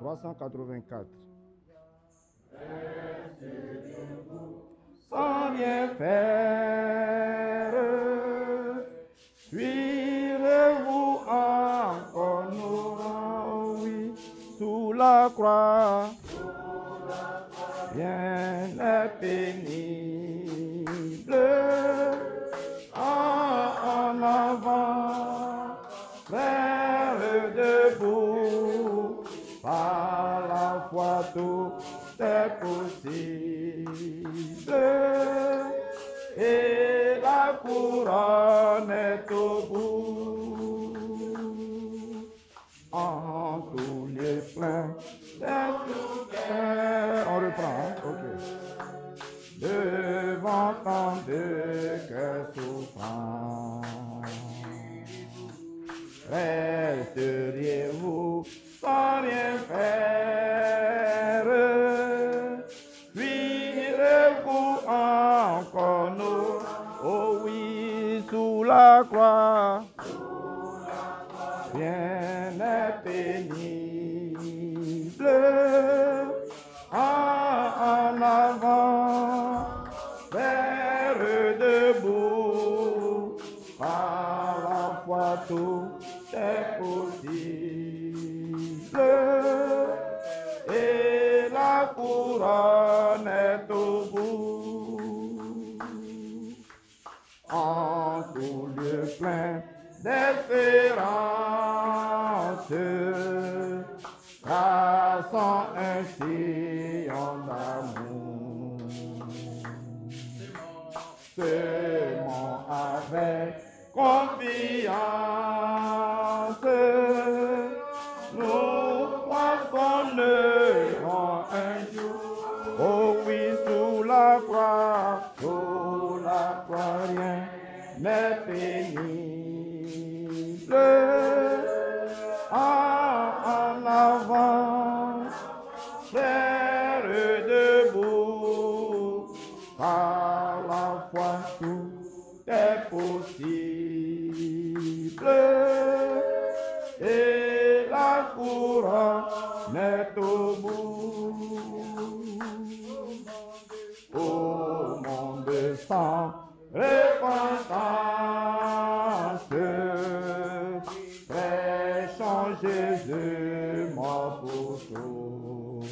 384. Sans rien faire, suivrez-vous encore nous, oui, sous la croix, bien est pénible, en avant, vers debout, par la foi tout est possible, et la couronne est au bout, en tous les pleins des souffrances. On reprend, hein? Ok. Devant tant de cœurs souffrants, resteriez-vous sans rien faire? Fuirez-vous encore nous? Oh oui, sous la croix, bien est pénible, en avant, vers debout, par la foi tout est possible, et la couronne est au bout, en tout lieu plein d'espérance, traçant un sillon d'amour, semons avec confiance, nous poissonnerons un jour, oh oui, sous la croix, rien n'est pénible, en avant, vers debout, par la foi tout est possible, et la couronne est au bout. Au monde sans repentance, prêchons Jésus mort pour tous.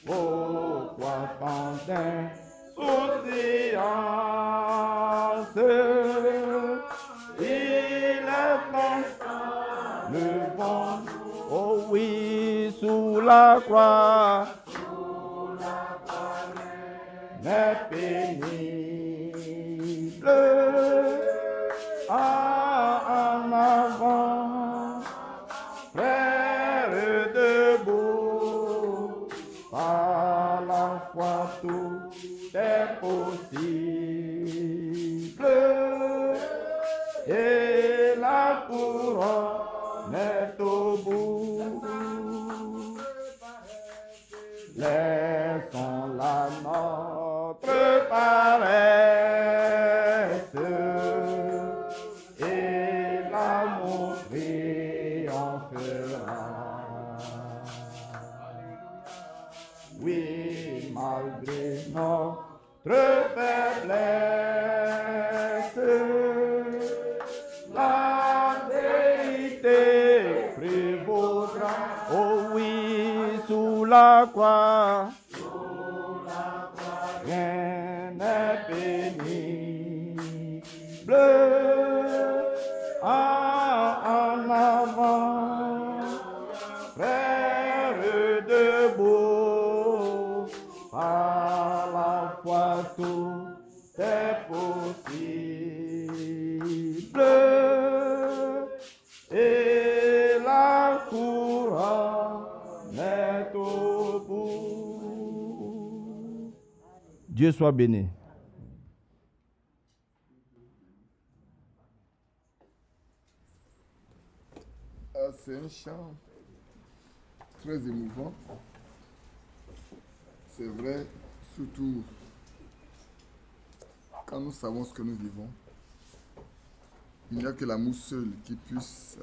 Pourquoi tant d'insouciance? Il est temps, le bon, oh oui, sous la croix, n'est pénible, en avant, frère debout, par la foi tout est possible, et la couronne est au bout. Laissons-la notre paresse, et l'amour triomphera. Oui, malgré notre faiblesse, la vérité prévaudra. Oh oui, sous la croix, rien n'est pénible, en avant, frère debout, par la foi tout est possible, et la couronne est au bout. Dieu soit béni. C'est un chant très émouvant. C'est vrai, surtout quand nous savons ce que nous vivons. Il n'y a que l'amour seul qui puisse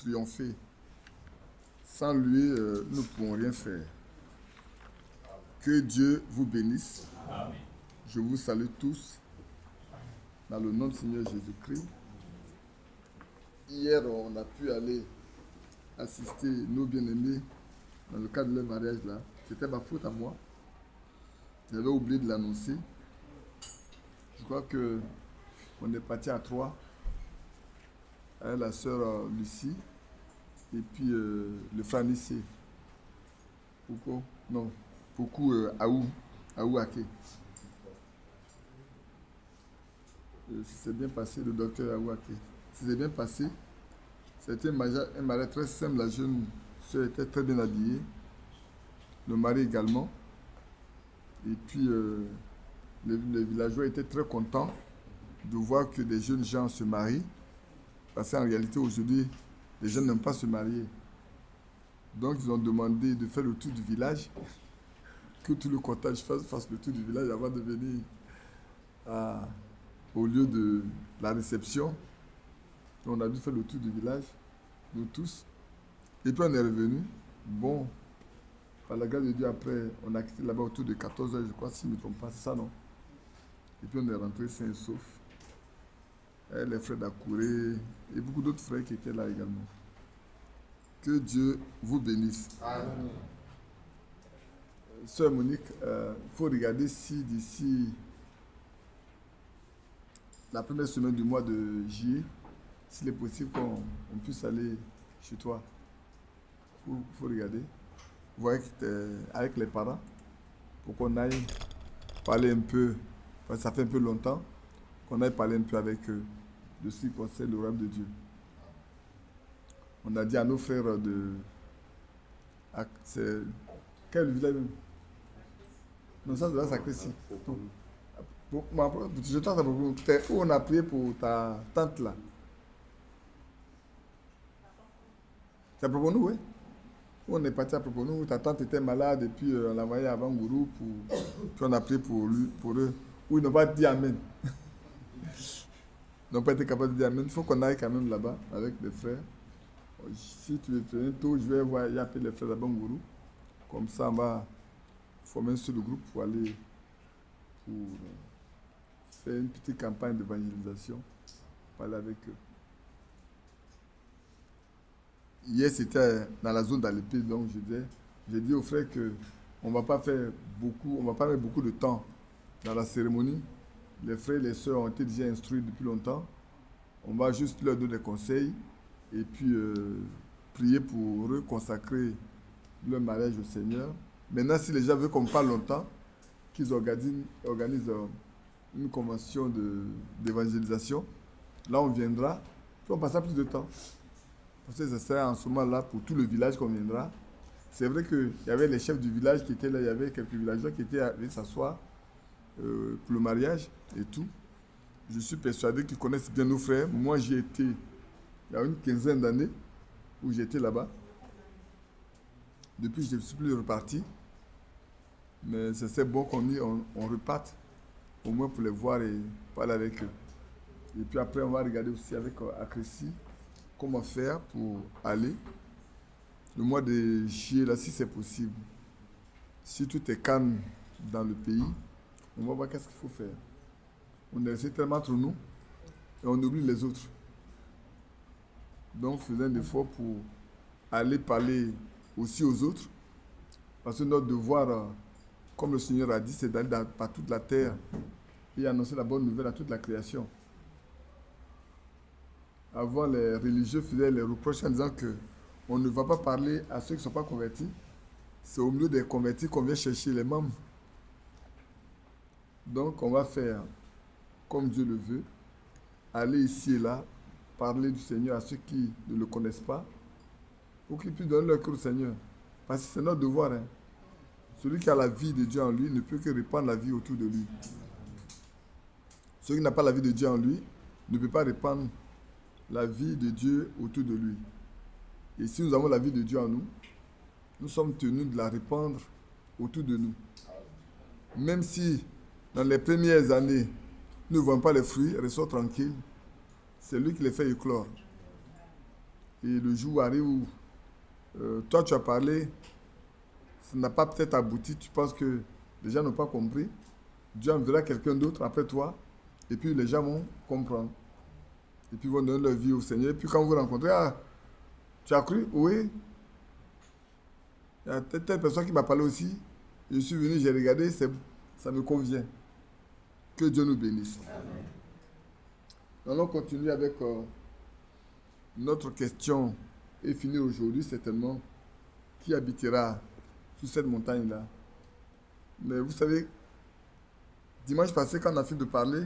triompher. Sans lui, nous ne pouvons rien faire. Que Dieu vous bénisse. Je vous salue tous dans le nom du Seigneur Jésus-Christ. Hier, on a pu aller assister nos bien-aimés dans le cadre de leur mariage là. C'était ma faute à moi. J'avais oublié de l'annoncer. Je crois que on est parti à 3. Avec la sœur Lucie et puis le frère Nissé. Pourquoi? Non. Beaucoup Aou Ake. C'est bien passé, le docteur Aou Ake. C'est bien passé. C'était un mariage très simple. La jeune sœur était très bien habillée. Le mari également. Et puis, les villageois étaient très contents de voir que des jeunes gens se marient. Parce qu'en réalité, aujourd'hui, les jeunes n'aiment pas se marier. Donc, ils ont demandé de faire le tour du village. Que tout le cortège fasse le tour du village avant de venir au lieu de la réception. On a dû faire le tour du village, nous tous. Et puis, on est revenu. Bon, par la grâce de Dieu, après, on a quitté là-bas autour de 14 h, je crois, si je ne me trompe pas, c'est ça, non? Et puis, on est rentré sain et sauf. Et les frères d'Akouré et beaucoup d'autres frères qui étaient là également. Que Dieu vous bénisse. Amen. Sœur Monique, il faut regarder si d'ici la première semaine du mois de juillet, s'il est possible qu'on puisse aller chez toi. Il faut regarder. Voir avec les parents pour qu'on aille parler un peu, parce que ça fait un peu longtemps, qu'on aille parler un peu avec eux de ce qui concerne le royaume de Dieu. On a dit à nos frères quel village même? Non, ça doit Sacré-Ci. Je t'entends où on a prié pour ta tante là. C'est à propos de nous, oui. On est parti à propos de nous. Ta tante était malade et puis on l'a envoyé à Bangourou. Puis on a prié pour eux. Où ils n'ont pas dit Amen. Ils n'ont pas été capables de dire Amen. Il faut qu'on aille quand même là-bas avec les frères. Si tu veux venir tôt, je vais appeler les frères à Bangourou. Comme ça, on va former un seul groupe pour aller faire une petite campagne d'évangélisation. Parler avec eux. Hier, c'était dans la zone d'Alépé, donc j'ai dit aux frères qu'on ne va pas faire beaucoup, on va pas mettre beaucoup de temps dans la cérémonie. Les frères et les sœurs ont été déjà instruits depuis longtemps. On va juste leur donner des conseils et puis prier pour eux, consacrer leur mariage au Seigneur. Maintenant, si les gens veulent qu'on parle longtemps, qu'ils organisent une convention d'évangélisation, là on viendra, puis on passera plus de temps. Parce que ce sera en ce moment-là pour tout le village qu'on viendra. C'est vrai qu'il y avait les chefs du village qui étaient là, il y avait quelques villageois qui étaient allés s'asseoir pour le mariage et tout. Je suis persuadé qu'ils connaissent bien nos frères. Moi, j'y étais il y a une quinzaine d'années où j'étais là-bas. Depuis, je ne suis plus reparti. Mais c'est bon qu'on reparte, au moins pour les voir et parler avec eux. Et puis après, on va regarder aussi avec Akressi comment faire pour aller. Le mois de juillet, là, si c'est possible, si tout est calme dans le pays, on va voir qu'est-ce qu'il faut faire. On est resté tellement entre nous et on oublie les autres. Donc, faisons un effort pour aller parler aussi aux autres. Parce que notre devoir, comme le Seigneur a dit, c'est d'aller par toute la terre et annoncer la bonne nouvelle à toute la création. Avant, les religieux faisaient les reproches en disant qu'on ne va pas parler à ceux qui ne sont pas convertis. C'est au milieu des convertis qu'on vient chercher les membres. Donc, on va faire comme Dieu le veut, aller ici et là, parler du Seigneur à ceux qui ne le connaissent pas, pour qu'ils puissent donner leur cœur au Seigneur. Parce que c'est notre devoir. Hein. Celui qui a la vie de Dieu en lui ne peut que répandre la vie autour de lui. Celui qui n'a pas la vie de Dieu en lui ne peut pas répandre la vie de Dieu autour de lui. Et si nous avons la vie de Dieu en nous, nous sommes tenus de la répandre autour de nous. Même si dans les premières années, nous ne voyons pas les fruits, restons tranquilles. C'est lui qui les fait éclore. Et le jour arrive où toi tu as parlé, ça n'a pas peut-être abouti, tu penses que les gens n'ont pas compris. Dieu enverra quelqu'un d'autre après toi, et puis les gens vont comprendre. Et puis ils vont donner leur vie au Seigneur. Et puis quand vous vous rencontrez, ah, tu as cru? Oui. Il y a telle personne qui m'a parlé aussi. Je suis venu, j'ai regardé, ça me convient. Que Dieu nous bénisse. Amen. Nous allons continuer avec notre question et finir aujourd'hui certainement. Qui habitera sur cette montagne-là? Mais vous savez, dimanche passé, quand on a fini de parler,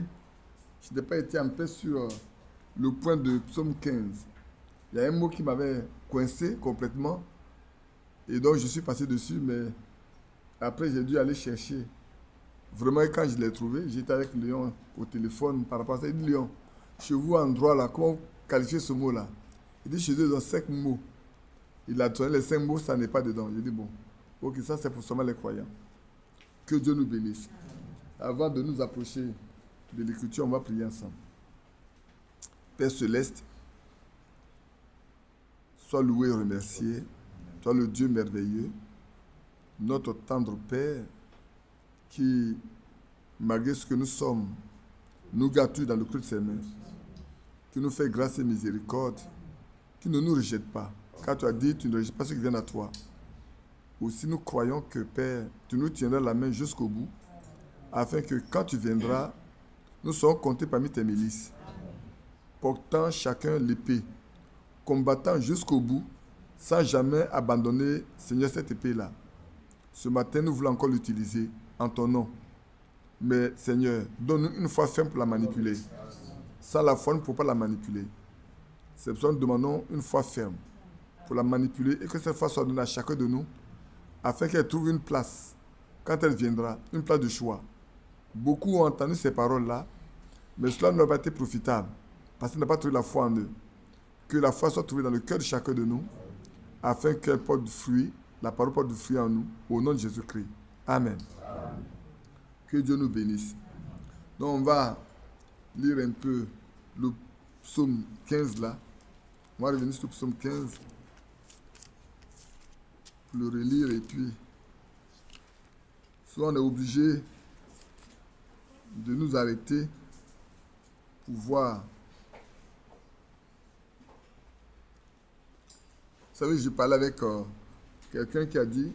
je n'ai pas été en paix sur le point de psaume 15. Il y a un mot qui m'avait coincé complètement. Et donc, je suis passé dessus, mais après, j'ai dû aller chercher. Vraiment, quand je l'ai trouvé, j'étais avec Léon au téléphone par rapport à ça. Il dit, Léon, chez vous, en droit, là, comment vous qualifiez ce mot-là? Il dit, chez eux, dans 5 mots. Il a donné les 5 mots, ça n'est pas dedans. J'ai dit, bon, ok, ça, c'est pour seulement les croyants. Que Dieu nous bénisse. Avant de nous approcher de l'écriture, on va prier ensemble. Père Céleste, sois loué et remercié. Toi, le Dieu merveilleux, notre tendre Père, qui, malgré ce que nous sommes, nous garde dans le creux de ses mains, qui nous fait grâce et miséricorde, qui ne nous rejette pas. Car tu as dit, tu ne rejettes pas ceux qui viennent à toi. Aussi, nous croyons que, Père, tu nous tiendras la main jusqu'au bout, afin que, quand tu viendras, nous serons comptés parmi tes milices, portant chacun l'épée, combattant jusqu'au bout, sans jamais abandonner, Seigneur, cette épée-là. Ce matin, nous voulons encore l'utiliser en ton nom. Mais, Seigneur, donne-nous une foi ferme pour la manipuler. Sans la foi, nous ne pouvons pas la manipuler. C'est pour ça que nous demandons une foi ferme pour la manipuler et que cette foi soit donnée à chacun de nous afin qu'elle trouve une place, quand elle viendra, une place de choix. Beaucoup ont entendu ces paroles-là, mais cela n'a pas été profitable parce qu'ils n'ont pas trouvé la foi en eux. Que la foi soit trouvée dans le cœur de chacun de nous afin qu'elle porte du fruit, la parole porte du fruit en nous, au nom de Jésus-Christ. Amen. Amen. Que Dieu nous bénisse. Donc on va lire un peu le psaume 15 là. On va revenir sur le psaume 15, le relire et puis soit on est obligé de nous arrêter pour voir. Vous savez, je parlais avec quelqu'un qui a dit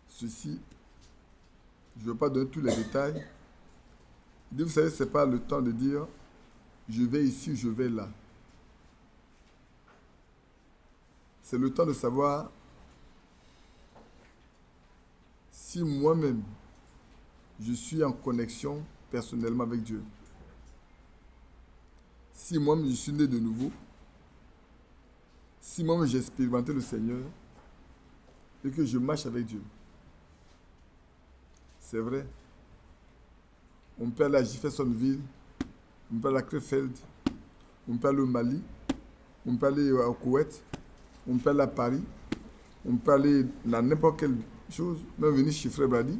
ceci, je ne veux pas donner tous les détails. Il dit, vous savez, ce n'est pas le temps de dire je vais ici, je vais là. C'est le temps de savoir si moi-même je suis en connexion personnellement avec Dieu. Si moi-même je suis né de nouveau, si moi-même j'ai expérimenté le Seigneur et que je marche avec Dieu. C'est vrai. On peut aller à Jeffersonville, on peut aller à Krefeld, on peut aller au Mali, on peut aller au Koweït, on peut aller à Paris, on peut aller dans n'importe quelle chose, même venir chez Frère Brady.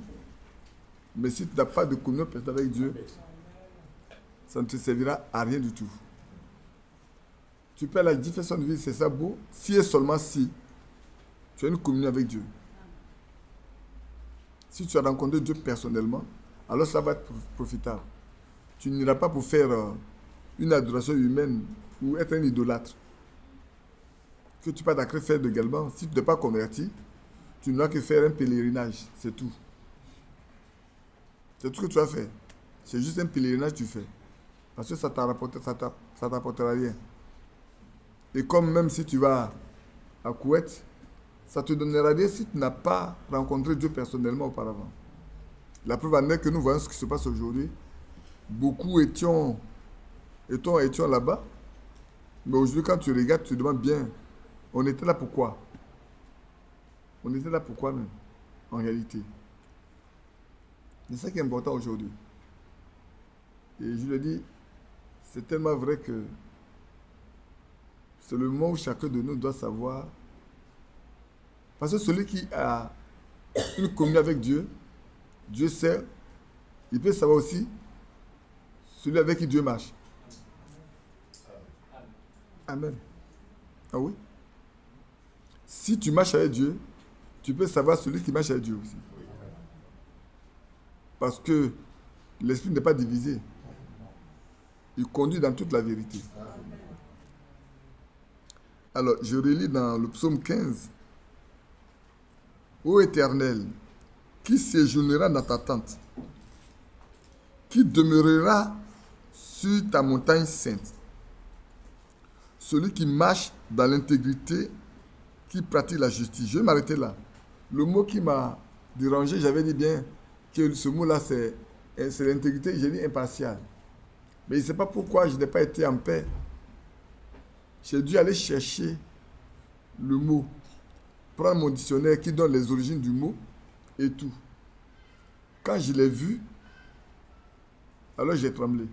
Mais si tu n'as pas de communion personnelle avec Dieu, ça ne te servira à rien du tout. Tu peux aller à Jeffersonville, c'est ça beau, si et seulement si tu as une communion avec Dieu. Si tu as rencontré Dieu personnellement, alors ça va être profitable. Tu n'iras pas pour faire une adoration humaine ou être un idolâtre. Que tu parles d'accès faire de Galban, si tu n'es pas converti, tu n'auras que faire un pèlerinage, c'est tout. C'est tout ce que tu as fait. C'est juste un pèlerinage que tu fais. Parce que ça ne t'apportera rien. Et comme même si tu vas à Koweït, ça ne te donnera rien si tu n'as pas rencontré Dieu personnellement auparavant. La preuve en est que nous voyons ce qui se passe aujourd'hui. Beaucoup étions là-bas. Mais aujourd'hui, quand tu regardes, tu te demandes bien, on était là pourquoi? On était là pourquoi même, en réalité? C'est ça qui est important aujourd'hui. Et je le dis, c'est tellement vrai que c'est le moment où chacun de nous doit savoir. Parce que celui qui a une communion avec Dieu, Dieu sait, il peut savoir aussi celui avec qui Dieu marche. Amen. Ah oui? Si tu marches avec Dieu, tu peux savoir celui qui marche avec Dieu aussi. Parce que l'esprit n'est pas divisé. Il conduit dans toute la vérité. Alors, je relis dans le psaume 15. Ô Éternel, qui séjournera dans ta tente, qui demeurera sur ta montagne sainte, celui qui marche dans l'intégrité, qui pratique la justice. Je vais m'arrêter là. Le mot qui m'a dérangé, j'avais dit bien que ce mot-là, c'est l'intégrité, j'ai dit impartial. Mais je ne sais pas pourquoi je n'ai pas été en paix. J'ai dû aller chercher le mot, prendre mon dictionnaire qui donne les origines du mot et tout. Quand je l'ai vu, alors j'ai tremblé.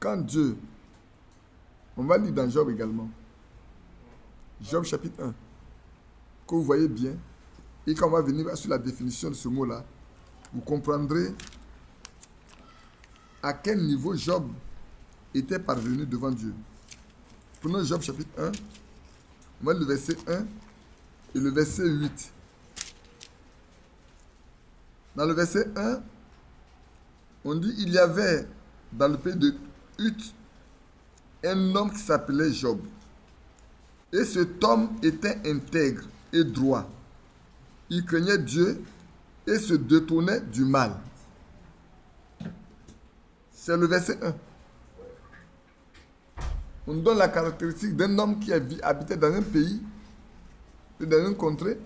Quand Dieu, on va lire dans Job également, Job chapitre 1, que vous voyez bien, et quand on va venir sur la définition de ce mot-là, vous comprendrez à quel niveau Job était parvenu devant Dieu. Prenons Job chapitre 1, on va lire le verset 1 et le verset 8. Dans le verset 1, on dit, il y avait dans le pays de Huth un homme qui s'appelait Job. Et cet homme était intègre et droit. Il craignait Dieu et se détournait du mal. C'est le verset 1. On donne la caractéristique d'un homme qui habitait dans un pays, dans une contrée,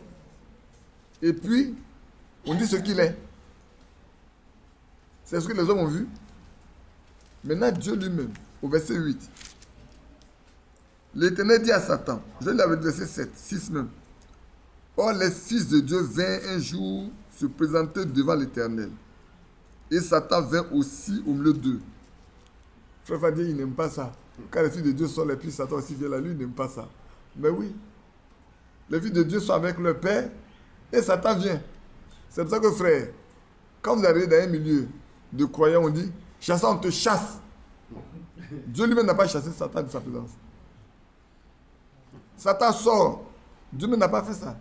et puis on dit ce qu'il est. C'est ce que les hommes ont vu. Maintenant, Dieu lui-même, au verset 8, l'Éternel dit à Satan, je l'avais dit verset 7, 6 même, or les fils de Dieu vinrent un jour se présenter devant l'Éternel. Et Satan vint aussi au milieu d'eux. Frère Fadi, il n'aime pas ça. Quand les fils de Dieu sont les fils, Satan aussi vient là, lui, il n'aime pas ça. Mais oui, les fils de Dieu sont avec leur Père et Satan vient. C'est pour ça que, frère, quand vous arrivez dans un milieu de croyants, on dit, chassant, on te chasse. Dieu lui-même n'a pas chassé Satan de sa présence. Satan sort. Dieu même n'a pas fait ça.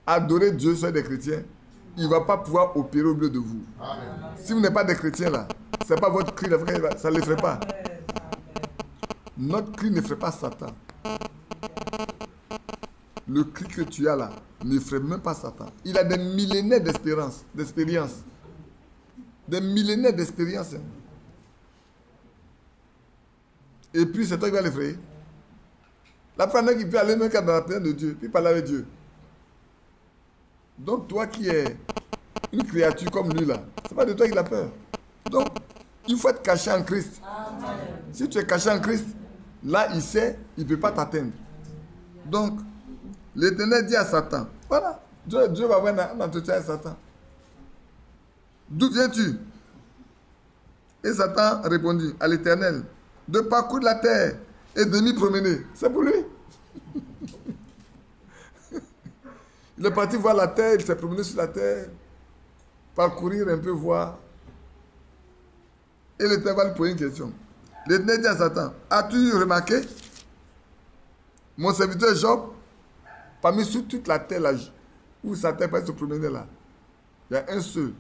Adorer Dieu, soyez des chrétiens, il ne va pas pouvoir opérer au milieu de vous. Amen. Si vous n'êtes pas des chrétiens là, ce n'est pas votre cri, ça ne le ferait pas. Notre cri ne ferait pas Satan. Le cri que tu as là ne ferait même pas Satan. Il a des millénaires d'expérience. Des millénaires d'expérience. Et puis c'est toi qui vas l'effrayer. La première qui peut aller même dans la présence de Dieu, puis parler avec Dieu. Donc toi qui es une créature comme lui là, c'est pas de toi qu'il a peur. Donc il faut être caché en Christ. Amen. Si tu es caché en Christ, là il sait, il ne peut pas t'atteindre. Donc l'Éternel dit à Satan, voilà, Dieu va avoir un entretien avec Satan. D'où viens-tu? Et Satan répondit à l'Éternel, de parcourir la terre et de m'y promener. C'est pour lui. Il est parti voir la terre, il s'est promené sur la terre, parcourir un peu, voir. Et l'Éternel va lui poser une question. L'Éternel dit à Satan, as-tu remarqué mon serviteur Job, parmi sur toute la terre là, où Satan va se promener là, il y a un seul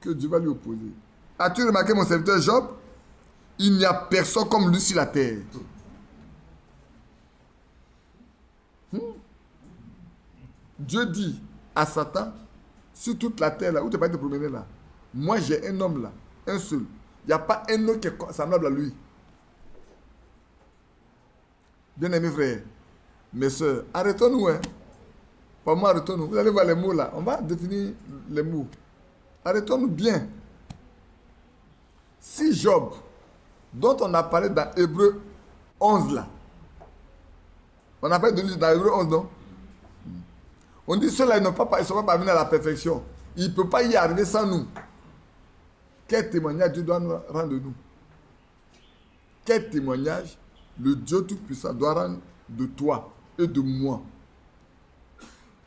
que Dieu va lui opposer. As-tu remarqué mon serviteur Job? Il n'y a personne comme lui sur la terre. Dieu dit à Satan, sur toute la terre là, où tu vas te promener là, moi j'ai un homme là, un seul. Il n'y a pas un autre qui est semblable à lui. Bien-aimés frères, mes soeurs, arrêtons-nous. Hein. Pas moi, arrêtons-nous. Vous allez voir les mots là. On va définir les mots. Arrêtons-nous bien. Si Job, dont on a parlé dans Hébreu 11 là, on a parlé de lui dans Hébreu 11, non? On dit ceux-là, ils ne sont pas parvenus à la perfection. Il ne peut pas y arriver sans nous. Quel témoignage Dieu doit nous rendre de nous? Quel témoignage le Dieu Tout-Puissant doit rendre de toi et de moi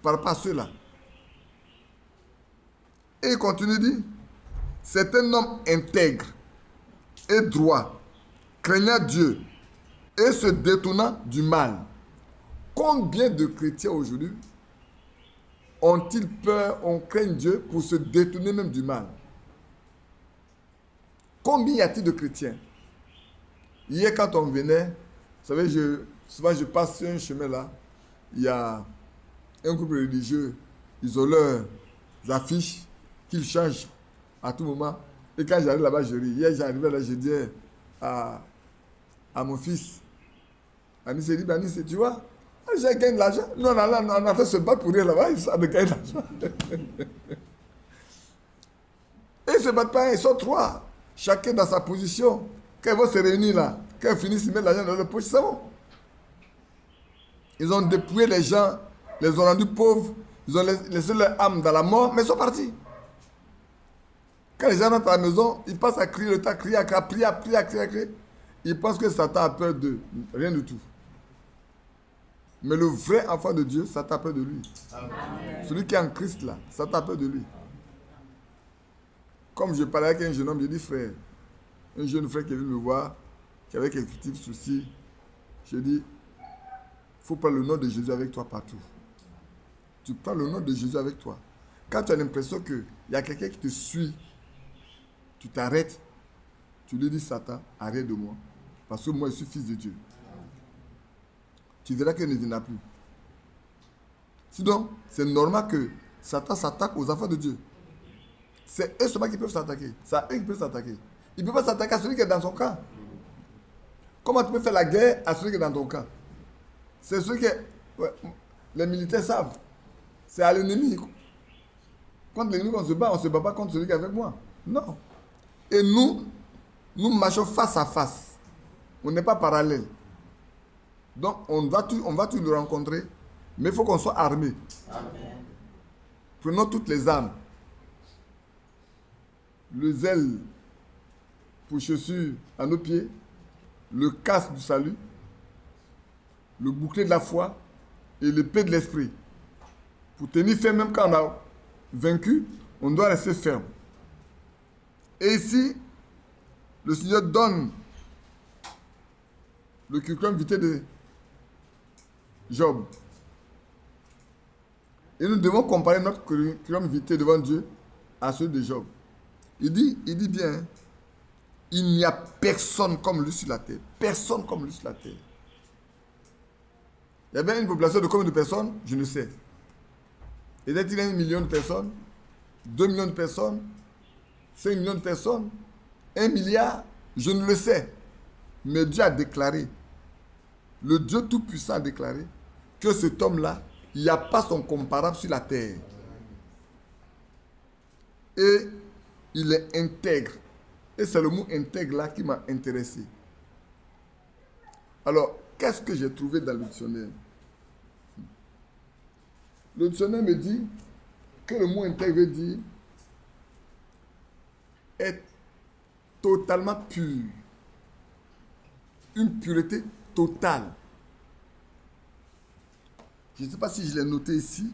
par rapport à ceux-là? Et il continue de dire, c'est un homme intègre. et droit, craignant Dieu et se détournant du mal. Combien de chrétiens aujourd'hui ont-ils peur, on craint Dieu pour se détourner même du mal? Combien y a-t-il de chrétiens? Hier, quand on venait, vous savez, souvent je passe sur un chemin là, il y a un groupe religieux, ils ont leurs affiches qu'ils changent à tout moment. Et quand j'arrive là-bas, je ris. Hier, j'arrivais là, je dis à mon fils, Anis, il dit, Anis, tu vois, j'ai gagné de l'argent. Nous, on a fait se battre pour rire là-bas, ils savent de gagner de l'argent. Et ils ne se battent pas, ils sont trois, chacun dans sa position. Quand ils vont se réunir là, quand ils finissent, ils mettent l'argent dans leur poche, c'est bon. Ils ont dépouillé les gens, les ont rendus pauvres, ils ont laissé leur âme dans la mort, mais ils sont partis. Quand les gens rentrent à la maison, ils passent à crier le tas, crier, à prier, à crier. Ils pensent que Satan a peur d'eux. Rien du tout. Mais le vrai enfant de Dieu, Satan a peur de lui. Amen. Celui qui est en Christ là, Satan a peur de lui. Comme je parlais avec un jeune homme, j'ai dit frère, un jeune frère qui est venu me voir, qui avait quelques petits soucis, j'ai dit, il faut prendre le nom de Jésus avec toi partout. Tu prends le nom de Jésus avec toi. Quand tu as l'impression qu'il y a quelqu'un qui te suit, tu t'arrêtes, tu lui dis Satan, arrête de moi. Parce que moi, je suis fils de Dieu. Tu verras qu'il ne viendra plus. Sinon, c'est normal que Satan s'attaque aux enfants de Dieu. C'est eux seulement qui peuvent s'attaquer. C'est eux qui peuvent s'attaquer. Il ne peut pas s'attaquer à celui qui est dans son camp. Comment tu peux faire la guerre à celui qui est dans ton camp? C'est celui qui est... Ouais, les militaires savent. C'est à l'ennemi. Contre l'ennemi qu'on se bat, on ne se bat pas contre celui qui est avec moi. Non. Et nous marchons face à face. On n'est pas parallèle. Donc, on va tous le rencontrer, mais il faut qu'on soit armé. Amen. Prenons toutes les armes. Le zèle pour chaussures à nos pieds, le casque du salut, le bouclier de la foi et l'épée de l'esprit. Pour tenir ferme, même quand on a vaincu, on doit rester ferme. Et ici, le Seigneur donne le curriculum vitae de Job. Et nous devons comparer notre curriculum vitae devant Dieu à celui de Job. Il dit bien, il n'y a personne comme lui sur la terre. Personne comme lui sur la terre. Il y avait une population de combien de personnes? Je ne sais. Peut-être qu'il y a 1 million de personnes, 2 millions de personnes, 5 millions de personnes, 1 milliard, je ne le sais. Mais Dieu a déclaré, le Dieu Tout-Puissant a déclaré que cet homme-là, il n'y a pas son comparable sur la terre. Et il est intègre. Et c'est le mot intègre là qui m'a intéressé. Alors, qu'est-ce que j'ai trouvé dans le dictionnaire? Le dictionnaire me dit que le mot intègre veut dire être totalement pur. Une pureté totale. Je ne sais pas si je l'ai noté ici.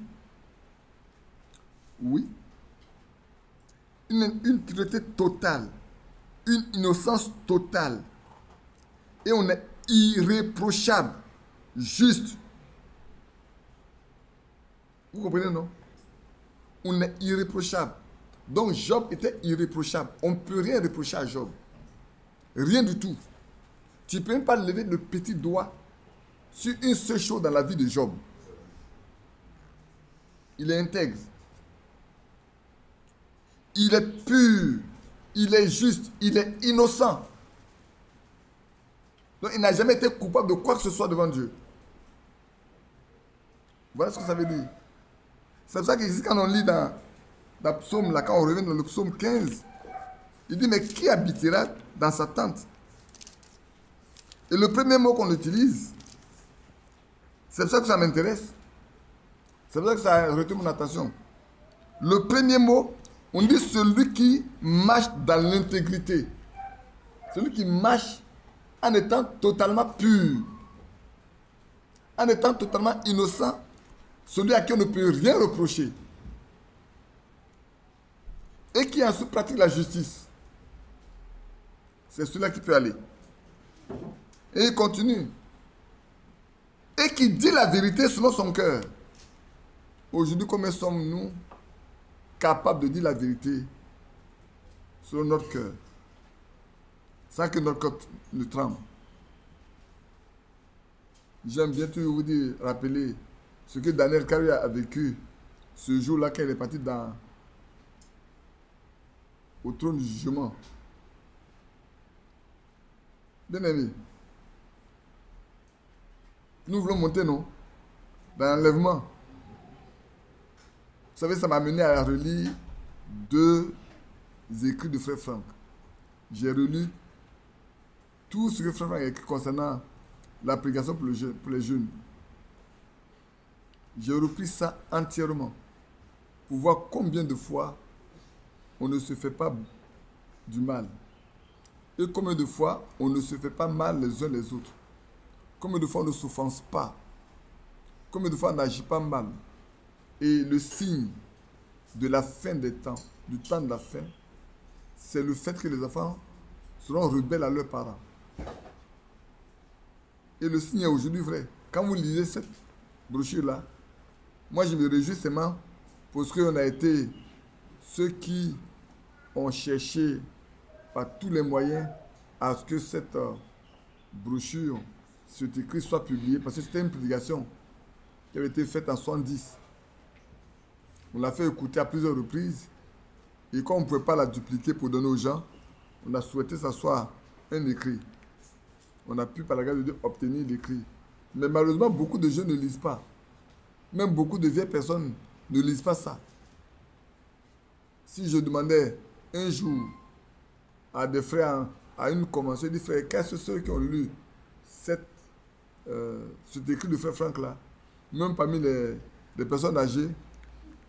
Oui. Une pureté totale. Une innocence totale. Et on est irréprochable. Juste. Vous comprenez, non? On est irréprochable. Donc Job était irréprochable. On ne peut rien reprocher à Job. Rien du tout. Tu ne peux même pas lever le petit doigt sur une seule chose dans la vie de Job. Il est intègre. Il est pur. Il est juste. Il est innocent. Donc il n'a jamais été coupable de quoi que ce soit devant Dieu. Voilà ce que ça veut dire. C'est pour ça que ici, quand on lit dans Psaume, là, quand on revient dans le Psaume 15, il dit, mais qui habitera dans sa tente? Et le premier mot qu'on utilise, c'est pour ça que ça m'intéresse. C'est pour ça que ça a retenu mon attention. Le premier mot, on dit celui qui marche dans l'intégrité. Celui qui marche en étant totalement pur. En étant totalement innocent. Celui à qui on ne peut rien reprocher. Et qui ensuite pratique la justice. c'est celui-là qui peut aller. Et il continue. Et qui dit la vérité selon son cœur. Aujourd'hui, combien sommes-nous capables de dire la vérité selon notre cœur, sans que notre cœur ne tremble? J'aime bien toujours vous dire, rappeler ce que Daniel Carrier a vécu ce jour-là quand il est parti au trône du jugement. Bien aimé, nous voulons monter, non? Dans l'enlèvement. Vous savez, ça m'a amené à relire 2 écrits de Frère Franck. J'ai relu tout ce que Frère Franck a écrit concernant l'application pour les jeunes. J'ai repris ça entièrement pour voir combien de fois on ne se fait pas du mal. Et combien de fois on ne se fait pas mal les uns les autres. Combien de fois on ne s'offense pas. Combien de fois on n'agit pas mal. Et le signe de la fin des temps, du temps de la fin, c'est le fait que les enfants seront rebelles à leurs parents. Et le signe est aujourd'hui vrai. Quand vous lisez cette brochure-là, moi je me réjouis seulement parce qu'on a été ceux qui ont cherché par tous les moyens à ce que cette brochure, cet écrit soit publié, parce que c'était une prédication qui avait été faite en 70. On l'a fait écouter à plusieurs reprises, et quand on ne pouvait pas la dupliquer pour donner aux gens, on a souhaité que ça soit un écrit. On a pu, par la grâce de Dieu, obtenir l'écrit. Mais malheureusement, beaucoup de jeunes ne lisent pas. Même beaucoup de vieilles personnes ne lisent pas ça. Si je demandais un jour à des frères, à une convention, je dis, frère, quels sont ceux qui ont lu cet écrit de Frère Franck là, même parmi les personnes âgées,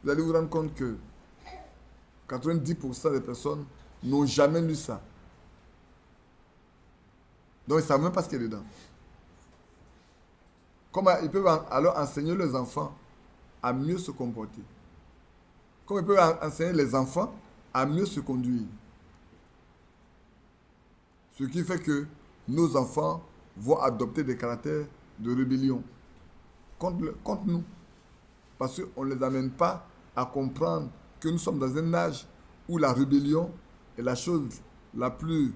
vous allez vous rendre compte que 90% des personnes n'ont jamais lu ça. Donc ils ne savent même pas ce qu'il y a dedans. Comment ils peuvent alors enseigner leurs enfants à mieux se comporter? Comment ils peuvent enseigner les enfants à mieux se conduire? Ce qui fait que nos enfants vont adopter des caractères de rébellion contre nous. Parce qu'on ne les amène pas à comprendre que nous sommes dans un âge où la rébellion est la chose la plus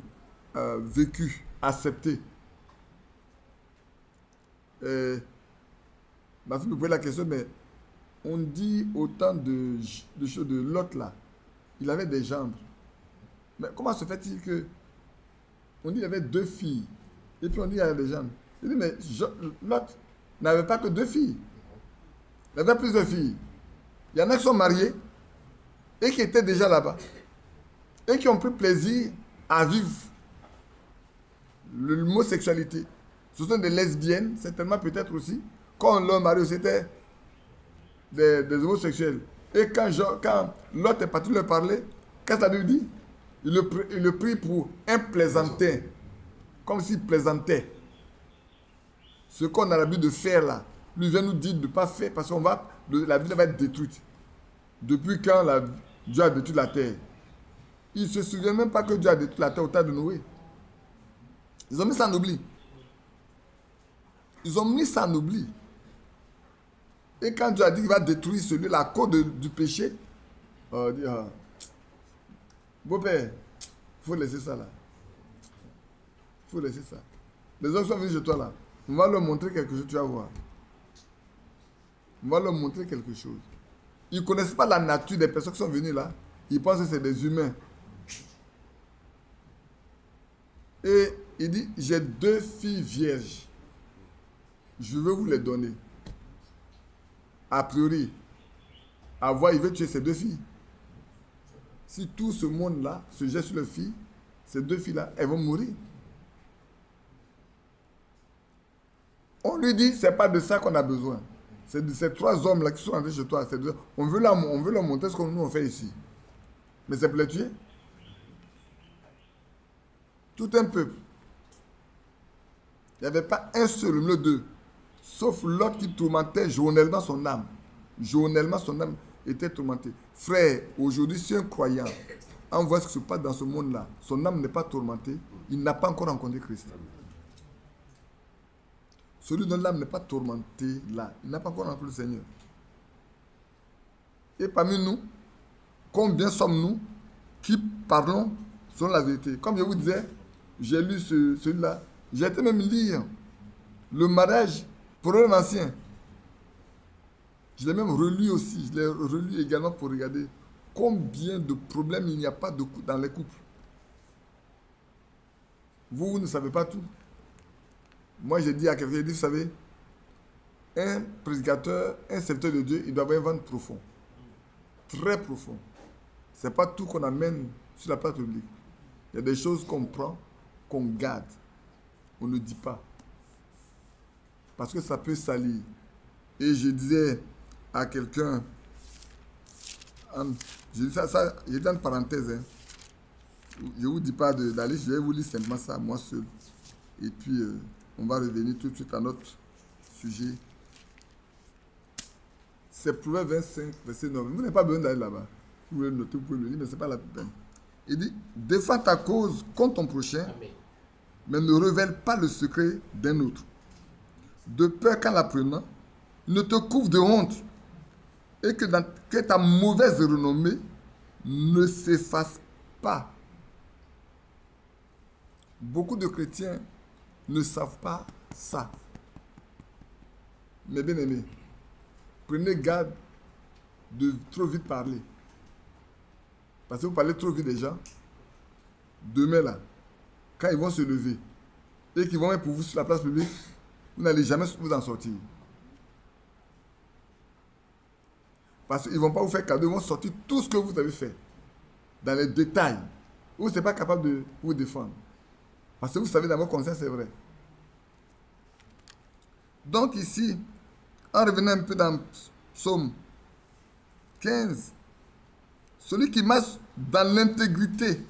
vécue, acceptée. Ma fille me posait la question, mais on dit autant de choses de Lot là. Il avait des gendres. Mais comment se fait-il que on dit qu'il avait 2 filles et puis on dit qu'il y a des gendres? Il dit, mais Lot n'avait pas que 2 filles. Il avait plusieurs filles. Il y en a qui sont mariés et qui étaient déjà là-bas et qui ont pris plaisir à vivre l'homosexualité. Ce sont des lesbiennes, certainement peut-être aussi. Quand leur mari c'était des homosexuels. Et quand l'autre est parti leur parler, qu'est-ce que ça lui dit? Il le prie pour un plaisantin. Comme s'il plaisantait. Ce qu'on a l'habitude de faire là, lui vient nous dire de ne pas faire parce que la vie va être détruite. Depuis quand Dieu a détruit la terre? Il ne se souvient même pas que Dieu a détruit la terre au temps de Noé. Ils ont mis ça en oubli. Ils ont mis ça en oubli. Et quand Dieu a dit qu'il va détruire celui-là à cause du péché, on dit, beau-père, il faut laisser ça là. Il faut laisser ça. Les autres sont venus chez toi là. On va leur montrer quelque chose, tu vas voir. On va leur montrer quelque chose. Ils ne connaissent pas la nature des personnes qui sont venues là. Ils pensent que c'est des humains. Et il dit, j'ai 2 filles vierges. Je veux vous les donner. A priori, à voir, il veut tuer ces 2 filles. Si tout ce monde-là se jette sur les filles, ces 2 filles-là, elles vont mourir. On lui dit, ce n'est pas de ça qu'on a besoin. C'est de ces 3 hommes-là qui sont rentrés chez toi. On veut leur montrer ce que nous on fait ici. Mais c'est pour les tuer. Tout un peuple. Il n'y avait pas un seul, au milieu d'eux. Sauf l'autre qui tourmentait journellement son âme. Journellement, son âme était tourmentée. Frère, aujourd'hui, si un croyant envoie ce qui se passe dans ce monde-là, son âme n'est pas tourmentée, il n'a pas encore rencontré Christ. Celui dont l'âme n'est pas tourmentée là, il n'a pas encore rencontré le Seigneur. Et parmi nous, combien sommes-nous qui parlons selon la vérité? Comme je vous disais, j'ai lu celui-là. J'ai été même lire le mariage pour un ancien. Je l'ai même relu aussi. Je l'ai relu également pour regarder combien de problèmes il n'y a pas dans les couples. Vous ne savez pas tout. Moi, j'ai dit à quelqu'un, vous savez, un prédicateur, un serviteur de Dieu, il doit avoir un ventre profond. Très profond. Ce n'est pas tout qu'on amène sur la place publique. Il y a des choses qu'on prend, qu'on garde. On ne dit pas. Parce que ça peut salir. Et je disais à quelqu'un, je dis ça j'ai dit en parenthèse, hein. Je ne vous dis pas d'aller, je vais vous lire simplement ça, moi seul. Et puis, on va revenir tout de suite à notre sujet. C'est Proverbe 25, verset 9. Vous n'avez pas besoin d'aller là-bas. Vous pouvez le noter, vous pouvez le lire, mais ce n'est pas la peine. Il dit, défends ta cause contre ton prochain, mais ne révèle pas le secret d'un autre. De peur qu'en l'apprenant, ne te couvre de honte et que ta mauvaise renommée ne s'efface pas. Beaucoup de chrétiens ne savent pas ça. Mais bien aimés, prenez garde de trop vite parler. Parce que vous parlez trop vite des gens. Demain là, quand ils vont se lever et qu'ils vont être pour vous sur la place publique, vous n'allez jamais vous en sortir. Parce qu'ils ne vont pas vous faire cadeau, ils vont sortir tout ce que vous avez fait. Dans les détails. Vous n'êtes pas capable de vous défendre. Parce que vous savez dans votre conscience, c'est vrai. Donc ici, en revenant un peu dans Psaume 15, celui qui marche dans l'intégrité,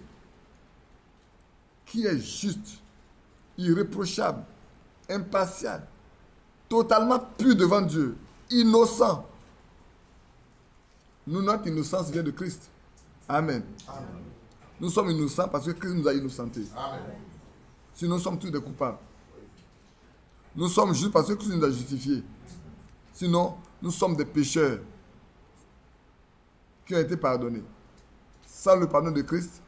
qui est juste, irréprochable, impartial, totalement pur devant Dieu, innocent. Nous, notre innocence vient de Christ. Amen. Amen. Nous sommes innocents parce que Christ nous a innocentés. Amen. Sinon, nous sommes tous des coupables. Nous sommes justes parce que Christ nous a justifiés. Sinon, nous sommes des pécheurs qui ont été pardonnés. Sans le pardon de Christ,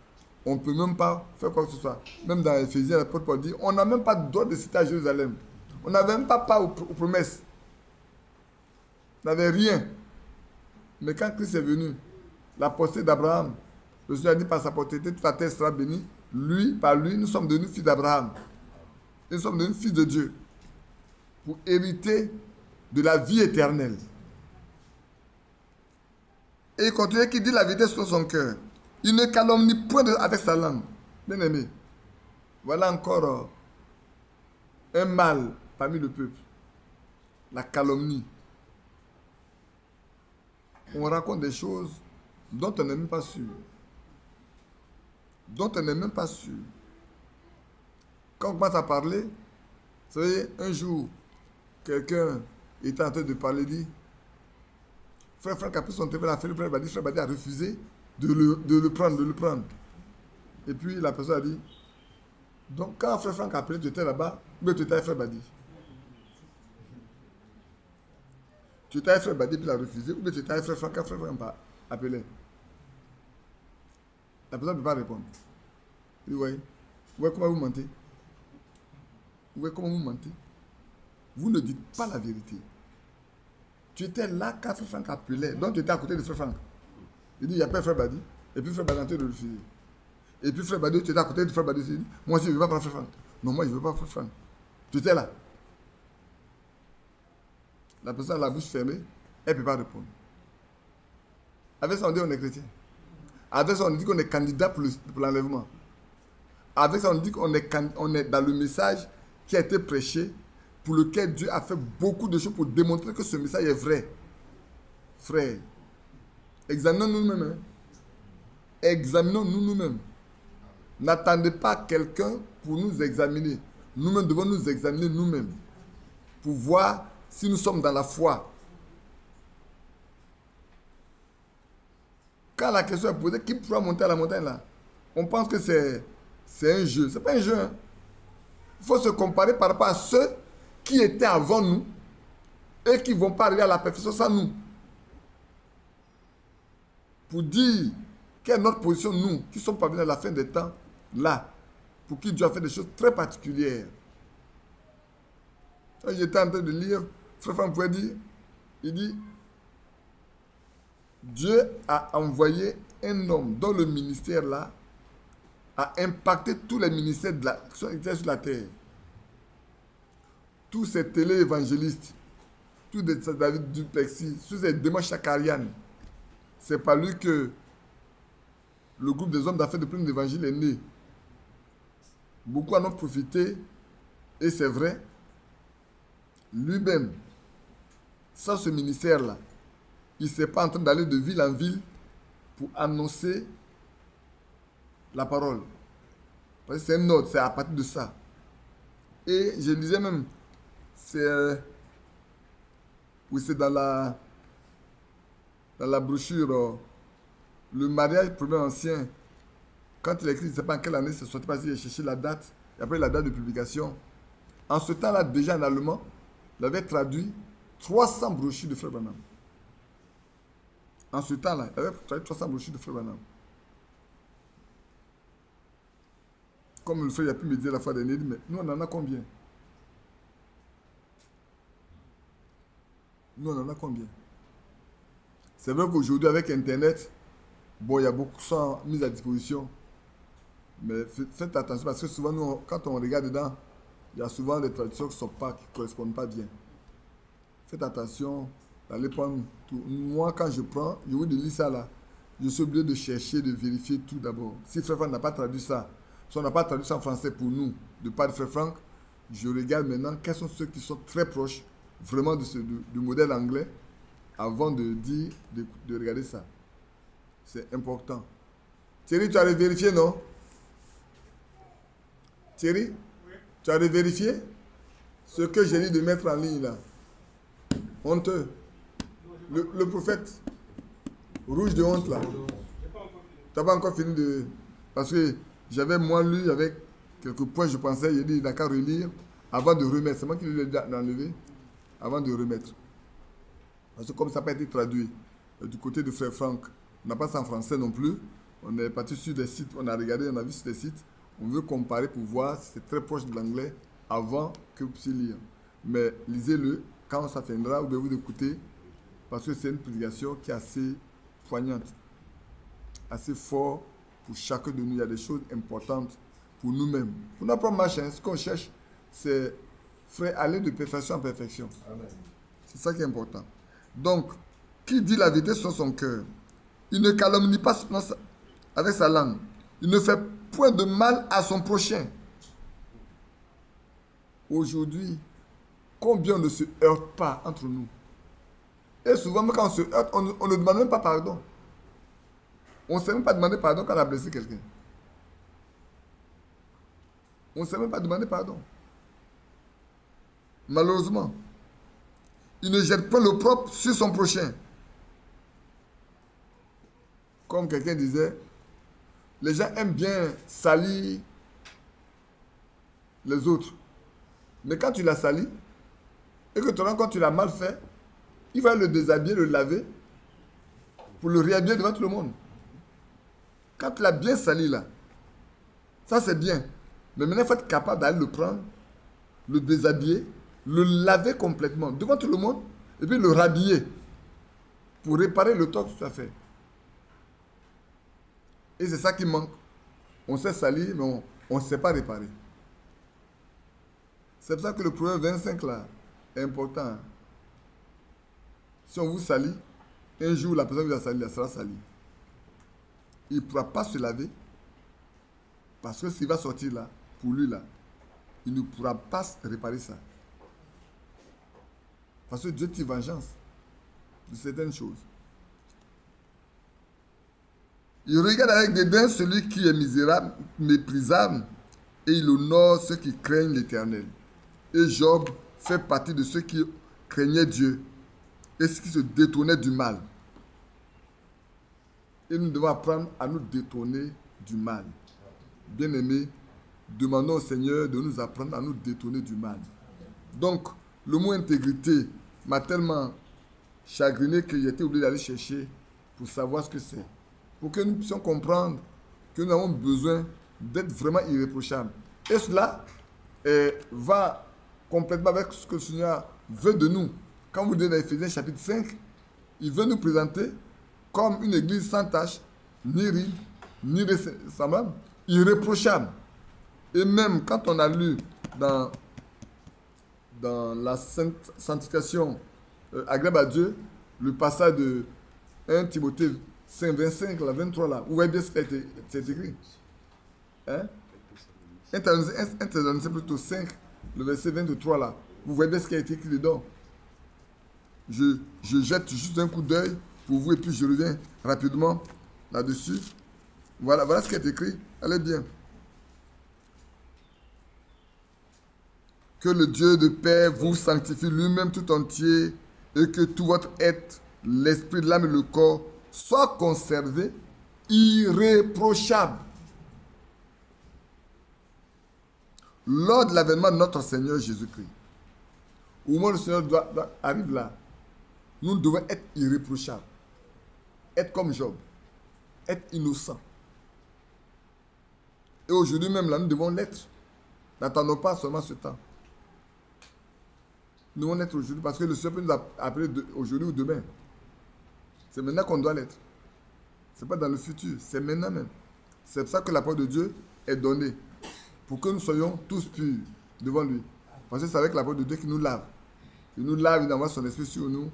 on ne peut même pas faire quoi que ce soit. Même dans Éphésiens, l'apôtre Paul dit, on n'a même pas de droit de citer à Jérusalem. On n'avait même pas part aux promesses. On n'avait rien. Mais quand Christ est venu, la postérité d'Abraham, le Seigneur a dit par sa postérité, toute la terre sera bénie. Lui, par lui, nous sommes devenus fils d'Abraham. Nous sommes devenus fils de Dieu. Pour hériter de la vie éternelle. Et il continue qu'il dit la vérité sur son cœur. Il ne calomnie point avec sa langue. Bien aimé. Voilà encore un mal parmi le peuple. La calomnie. On raconte des choses dont on n'est même pas sûr. Dont on n'est même pas sûr. Quand on commence à parler, vous savez, un jour, quelqu'un était en train de parler, dit, frère Franck a pris son téléphone, frère Badi a refusé de le prendre. Et puis la personne a dit, donc quand frère Franck a appelé, tu étais là-bas, mais tu étais avec frère Badi. Tu étais avec frère Badi, puis il a refusé, ou bien tu étais avec frère Franck, quand frère Franck a appelé. La personne ne peut pas répondre. Il dit, oui, comment vous mentez? Oui, comment vous mentez? Vous ne dites pas la vérité. Tu étais là quand frère Franck appelait, donc tu étais à côté de frère Franck. Il dit, il n'y a pas frère Badi. Et puis frère Badi a tenté de refuser. Et puis frère Badi, tu étais à côté de frère Badi. Il dit, moi aussi, je ne veux pas prendre frère Franck. Non, moi, je ne veux pas frère Franck. Tu étais là. La personne a la bouche fermée, elle ne peut pas répondre. Avec ça, on dit qu'on est chrétien. Avec ça, on dit qu'on est candidat pour l'enlèvement. Avec ça, on dit qu'on est dans le message qui a été prêché, pour lequel Dieu a fait beaucoup de choses pour démontrer que ce message est vrai. Frère, examinons-nous nous-mêmes. Hein. Examinons-nous nous-mêmes. N'attendez pas quelqu'un pour nous examiner. Nous-mêmes devons nous examiner nous-mêmes. Pour voir si nous sommes dans la foi. Quand la question est posée, qui pourra monter à la montagne là? On pense que C'est un jeu. Ce n'est pas un jeu. Hein. Il faut se comparer par rapport à ceux qui étaient avant nous et qui ne vont pas arriver à la perfection sans nous. Pour dire quelle est notre position, nous, qui sommes parvenus à la fin des temps, là, pour qui Dieu a fait des choses très particulières. Quand j'étais en train de lire, Frère Franck pouvait dire, il dit, Dieu a envoyé un homme dont le ministère là a impacté tous les ministères qui étaient sur la terre. Tous ces télé-évangélistes, tous ces David Duplessis, tous ces démons chakarianes, c'est par lui que le groupe des hommes d'affaires de plein d'évangile est né. Beaucoup en ont profité, et c'est vrai, lui-même, sans ce ministère-là, il ne s'est pas en train d'aller de ville en ville pour annoncer la parole. Parce que c'est un ordre, c'est à partir de ça. Et je disais même, c'est oui, c'est dans la brochure, le mariage premier ancien, quand il écrit, je ne sais pas en quelle année c'est sorti, parce qu'il a cherché la date, et après la date de publication. En ce temps-là, déjà en allemand, il avait traduit 300 brochures de Frère Branham. En ce temps-là, il avait traduit 300 brochures de Frère Branham. Comme le frère a pu me dire la fois dernière, mais nous on en a combien? Nous on en a combien? C'est vrai qu'aujourd'hui avec Internet, bon, il y a beaucoup de choses mises à disposition. Mais faites attention parce que souvent, nous, quand on regarde dedans, il y a souvent des traductions qui ne correspondent pas bien. Faites attention d'aller prendre tout. Moi, quand je prends, je vous dis ça là, je suis obligé de chercher, de vérifier tout d'abord. Si Frère Franck n'a pas traduit ça, si on n'a pas traduit ça en français pour nous, de part de Frère Franck, je regarde maintenant quels sont ceux qui sont très proches vraiment du modèle anglais avant de dire, de regarder ça. C'est important. Thierry, tu as vérifié, non? Thierry, oui. Tu as vérifié ce que j'ai dit de mettre en ligne là? Honteux. Le prophète rouge de honte là. Tu n'as pas encore fini de... Parce que j'avais moins lu avec quelques points, je pensais, j'ai dit, il n'a qu'à relire avant de remettre. C'est moi qui l'ai enlevé avant de remettre. Parce que comme ça n'a pas été traduit du côté de Frère Franck, on n'a pas ça en français non plus. On est parti sur des sites, on a regardé, on a vu sur des sites. On veut comparer pour voir si c'est très proche de l'anglais avant que vous puissiez lire. Mais lisez-le quand ça viendra, ou bien vous écoutez, parce que c'est une prédication qui est assez poignante, assez fort pour chacun de nous. Il y a des choses importantes pour nous-mêmes. Pour notre propre machin, ce qu'on cherche, c'est frère, aller de perfection en perfection. C'est ça qui est important. Donc, qui dit la vérité sur son cœur, il ne calomnie pas avec sa langue. Il ne fait point de mal à son prochain. Aujourd'hui, combien on ne se heurte pas entre nous? Et souvent, quand on se heurte, on ne demande même pas pardon. On ne sait même pas demander pardon quand on a blessé quelqu'un. On ne sait même pas demander pardon. Malheureusement, il ne jette pas le propre sur son prochain. Comme quelqu'un disait, les gens aiment bien salir les autres. Mais quand tu l'as sali, et que tu rends compte que tu l'as mal fait, il va le déshabiller, le laver, pour le réhabiller devant tout le monde. Quand tu l'as bien sali là, ça c'est bien. Mais maintenant, il faut être capable d'aller le prendre, le déshabiller, le laver complètement devant tout le monde, et puis le rhabiller pour réparer le tort que tu as fait. Et c'est ça qui manque. On sait salir, mais on ne sait pas réparer. C'est pour ça que le proverbe 25 là est important. Si on vous salit, un jour la personne qui vous a sali, elle sera salie. Il ne pourra pas se laver parce que s'il va sortir là, pour lui là, il ne pourra pas réparer ça. Parce que Dieu tire vengeance de certaines choses. Il regarde avec dédain celui qui est misérable, méprisable, et il honore ceux qui craignent l'Éternel. Et Job fait partie de ceux qui craignaient Dieu et ceux qui se détournaient du mal. Et nous devons apprendre à nous détourner du mal. Bien-aimés, demandons au Seigneur de nous apprendre à nous détourner du mal. Donc, le mot intégrité m'a tellement chagriné que j'ai été obligé d'aller chercher pour savoir ce que c'est. Pour que nous puissions comprendre que nous avons besoin d'être vraiment irréprochables. Et cela va complètement avec ce que le Seigneur veut de nous. Quand vous lisez dans Éphésiens chapitre 5, il veut nous présenter comme une église sans tache, ni ride, ni semblable, irréprochable. Et même quand on a lu dans la sanctification agréable à Dieu, le passage de 1 Timothée 5, 25, la 23 là, vous voyez bien ce qui a été écrit. Hein? 1 Thessaloniciens plutôt 5, le verset 23 là. Vous voyez bien ce qui a été écrit dedans. Je jette juste un coup d'œil pour vous et puis je reviens rapidement là-dessus. Voilà ce qui est écrit. Allez bien. Que le Dieu de paix vous sanctifie lui-même tout entier et que tout votre être, l'esprit, l'âme et le corps soient conservés irréprochables lors de l'avènement de notre Seigneur Jésus-Christ. Au moment où le Seigneur arrive là, nous devons être irréprochables. Être comme Job. Être innocent. Et aujourd'hui même, là, nous devons l'être. N'attendons pas seulement ce temps. Nous devons l'être aujourd'hui parce que le Seigneur peut nous appeler aujourd'hui ou demain. C'est maintenant qu'on doit l'être. Ce n'est pas dans le futur, c'est maintenant même. C'est pour ça que la parole de Dieu est donnée. Pour que nous soyons tous purs devant lui. Parce que c'est avec la parole de Dieu qu'il nous lave. Il nous lave, il envoie son esprit sur nous.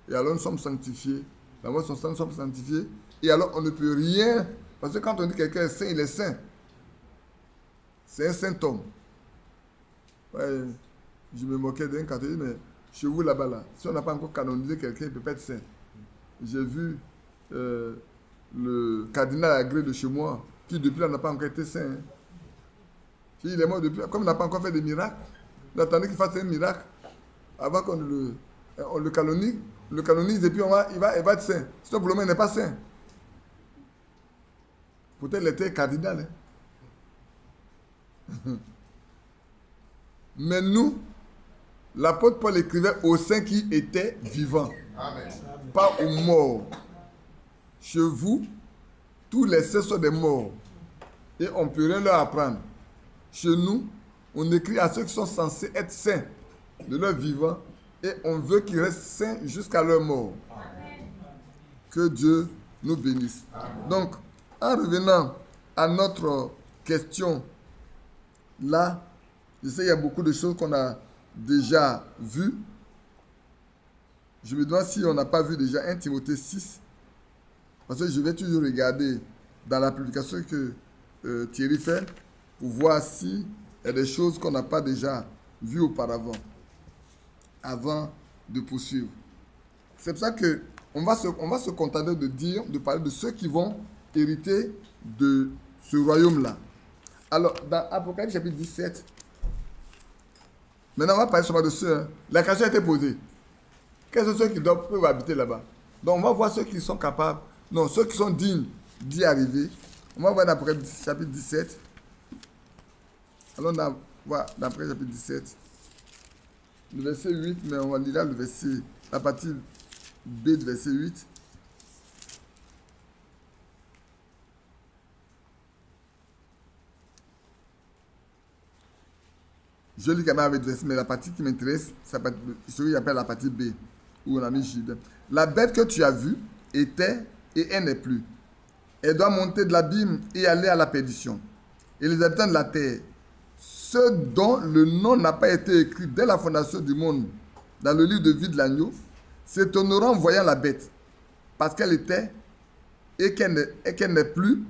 Et alors nous sommes sanctifiés. Il envoie son sang, nous sommes sanctifiés. Et alors on ne peut rien. Parce que quand on dit que quelqu'un est saint, il est saint. C'est un saint homme. Ouais, je me moquais d'un catholique, mais chez vous là-bas, là, si on n'a pas encore canonisé quelqu'un, il ne peut pas être saint. J'ai vu le cardinal Agré de chez moi, qui depuis là n'a pas encore été saint. Hein. Il est mort depuis, comme il n'a pas encore fait de miracles, on attendait qu'il fasse un miracle avant qu'on le canonise et puis il va être saint. Sinon, pour le moment, il n'est pas saint. Peut-être il était cardinal. Hein. Mais nous, l'apôtre Paul écrivait aux saints qui étaient vivants, Amen. Pas aux morts. Chez vous, tous les saints sont des morts et on ne peut rien leur apprendre. Chez nous, on écrit à ceux qui sont censés être saints de leur vivant et on veut qu'ils restent saints jusqu'à leur mort. Amen. Que Dieu nous bénisse. Amen. Donc, en revenant à notre question, là, je sais qu'il y a beaucoup de choses qu'on a déjà vues. Je me demande si on n'a pas vu déjà 1 Timothée 6. Parce que je vais toujours regarder dans la publication que Thierry fait pour voir s'il y a des choses qu'on n'a pas déjà vues auparavant, avant de poursuivre. C'est pour ça qu'on va se contenter de parler de ceux qui vont hériter de ce royaume-là. Alors, dans Apocalypse chapitre 17, maintenant on va parler seulement de ceux. Hein. La question a été posée. Quels sont ceux qui peuvent habiter là-bas? Donc on va voir ceux qui sont capables, non, ceux qui sont dignes d'y arriver. On va voir dans Apocalypse chapitre 17. Allons voir dans Apocalypse chapitre 17. Le verset 8, mais on va lire là la partie B du verset 8. Je lis quand même avec verset, mais la partie qui m'intéresse, c'est ce qu'il appelle la partie B, où on a mis Jude. La bête que tu as vue était et elle n'est plus. Elle doit monter de l'abîme et aller à la perdition. Et les habitants de la terre, ceux dont le nom n'a pas été écrit dès la fondation du monde dans le livre de vie de l'agneau, s'étonneront en voyant la bête, parce qu'elle était et qu'elle n'est plus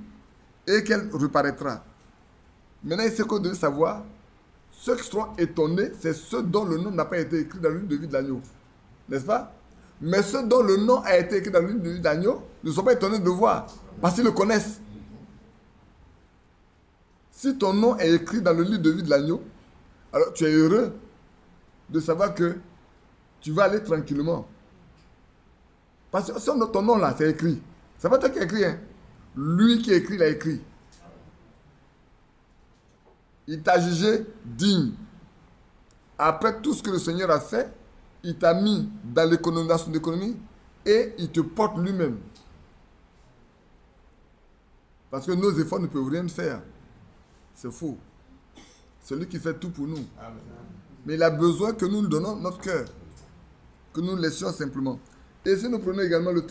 et qu'elle reparaîtra. Maintenant, il sait qu'on devait savoir. Ceux qui seront étonnés, c'est ceux dont le nom n'a pas été écrit dans le livre de vie de l'agneau. N'est-ce pas? Mais ceux dont le nom a été écrit dans le livre de vie de l'agneau ne sont pas étonnés de le voir, parce qu'ils le connaissent. Si ton nom est écrit dans le livre de vie de l'agneau, alors tu es heureux de savoir que tu vas aller tranquillement. Parce que ton nom là, c'est écrit. C'est pas toi qui as écrit, hein. Lui qui a écrit, l'a écrit. Il t'a jugé digne. Après tout ce que le Seigneur a fait, il t'a mis dans l'économie, dans son économie, et il te porte lui-même. Parce que nos efforts ne peuvent rien faire. C'est faux. C'est lui qui fait tout pour nous. Amen. Mais il a besoin que nous nous donnons notre cœur. Que nous le laissions simplement. Et si nous prenons également le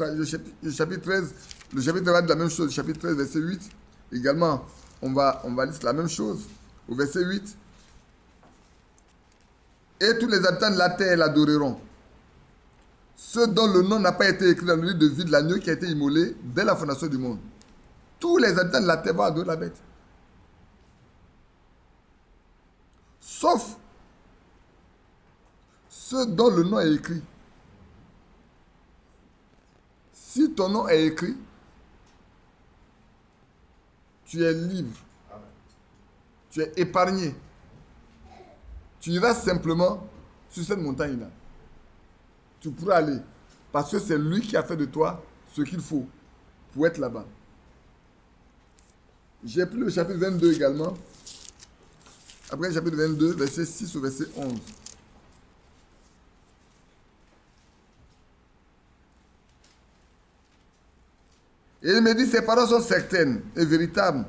chapitre 13, le chapitre va de la même chose, le chapitre 13, verset 8, également, on va lire la même chose, au verset 8. Et tous les habitants de la terre l'adoreront. Ceux dont le nom n'a pas été écrit dans le livre de vie de l'agneau qui a été immolé dès la fondation du monde. Tous les habitants de la terre vont adorer la bête. Sauf ceux dont le nom est écrit. Si ton nom est écrit, tu es libre. Tu es épargné. Tu iras simplement sur cette montagne-là. Tu pourras aller. Parce que c'est lui qui a fait de toi ce qu'il faut pour être là-bas. J'ai pris le chapitre 22 également. Après le chapitre 22, verset 6 au verset 11. Et il me dit, ces paroles sont certaines et véritables.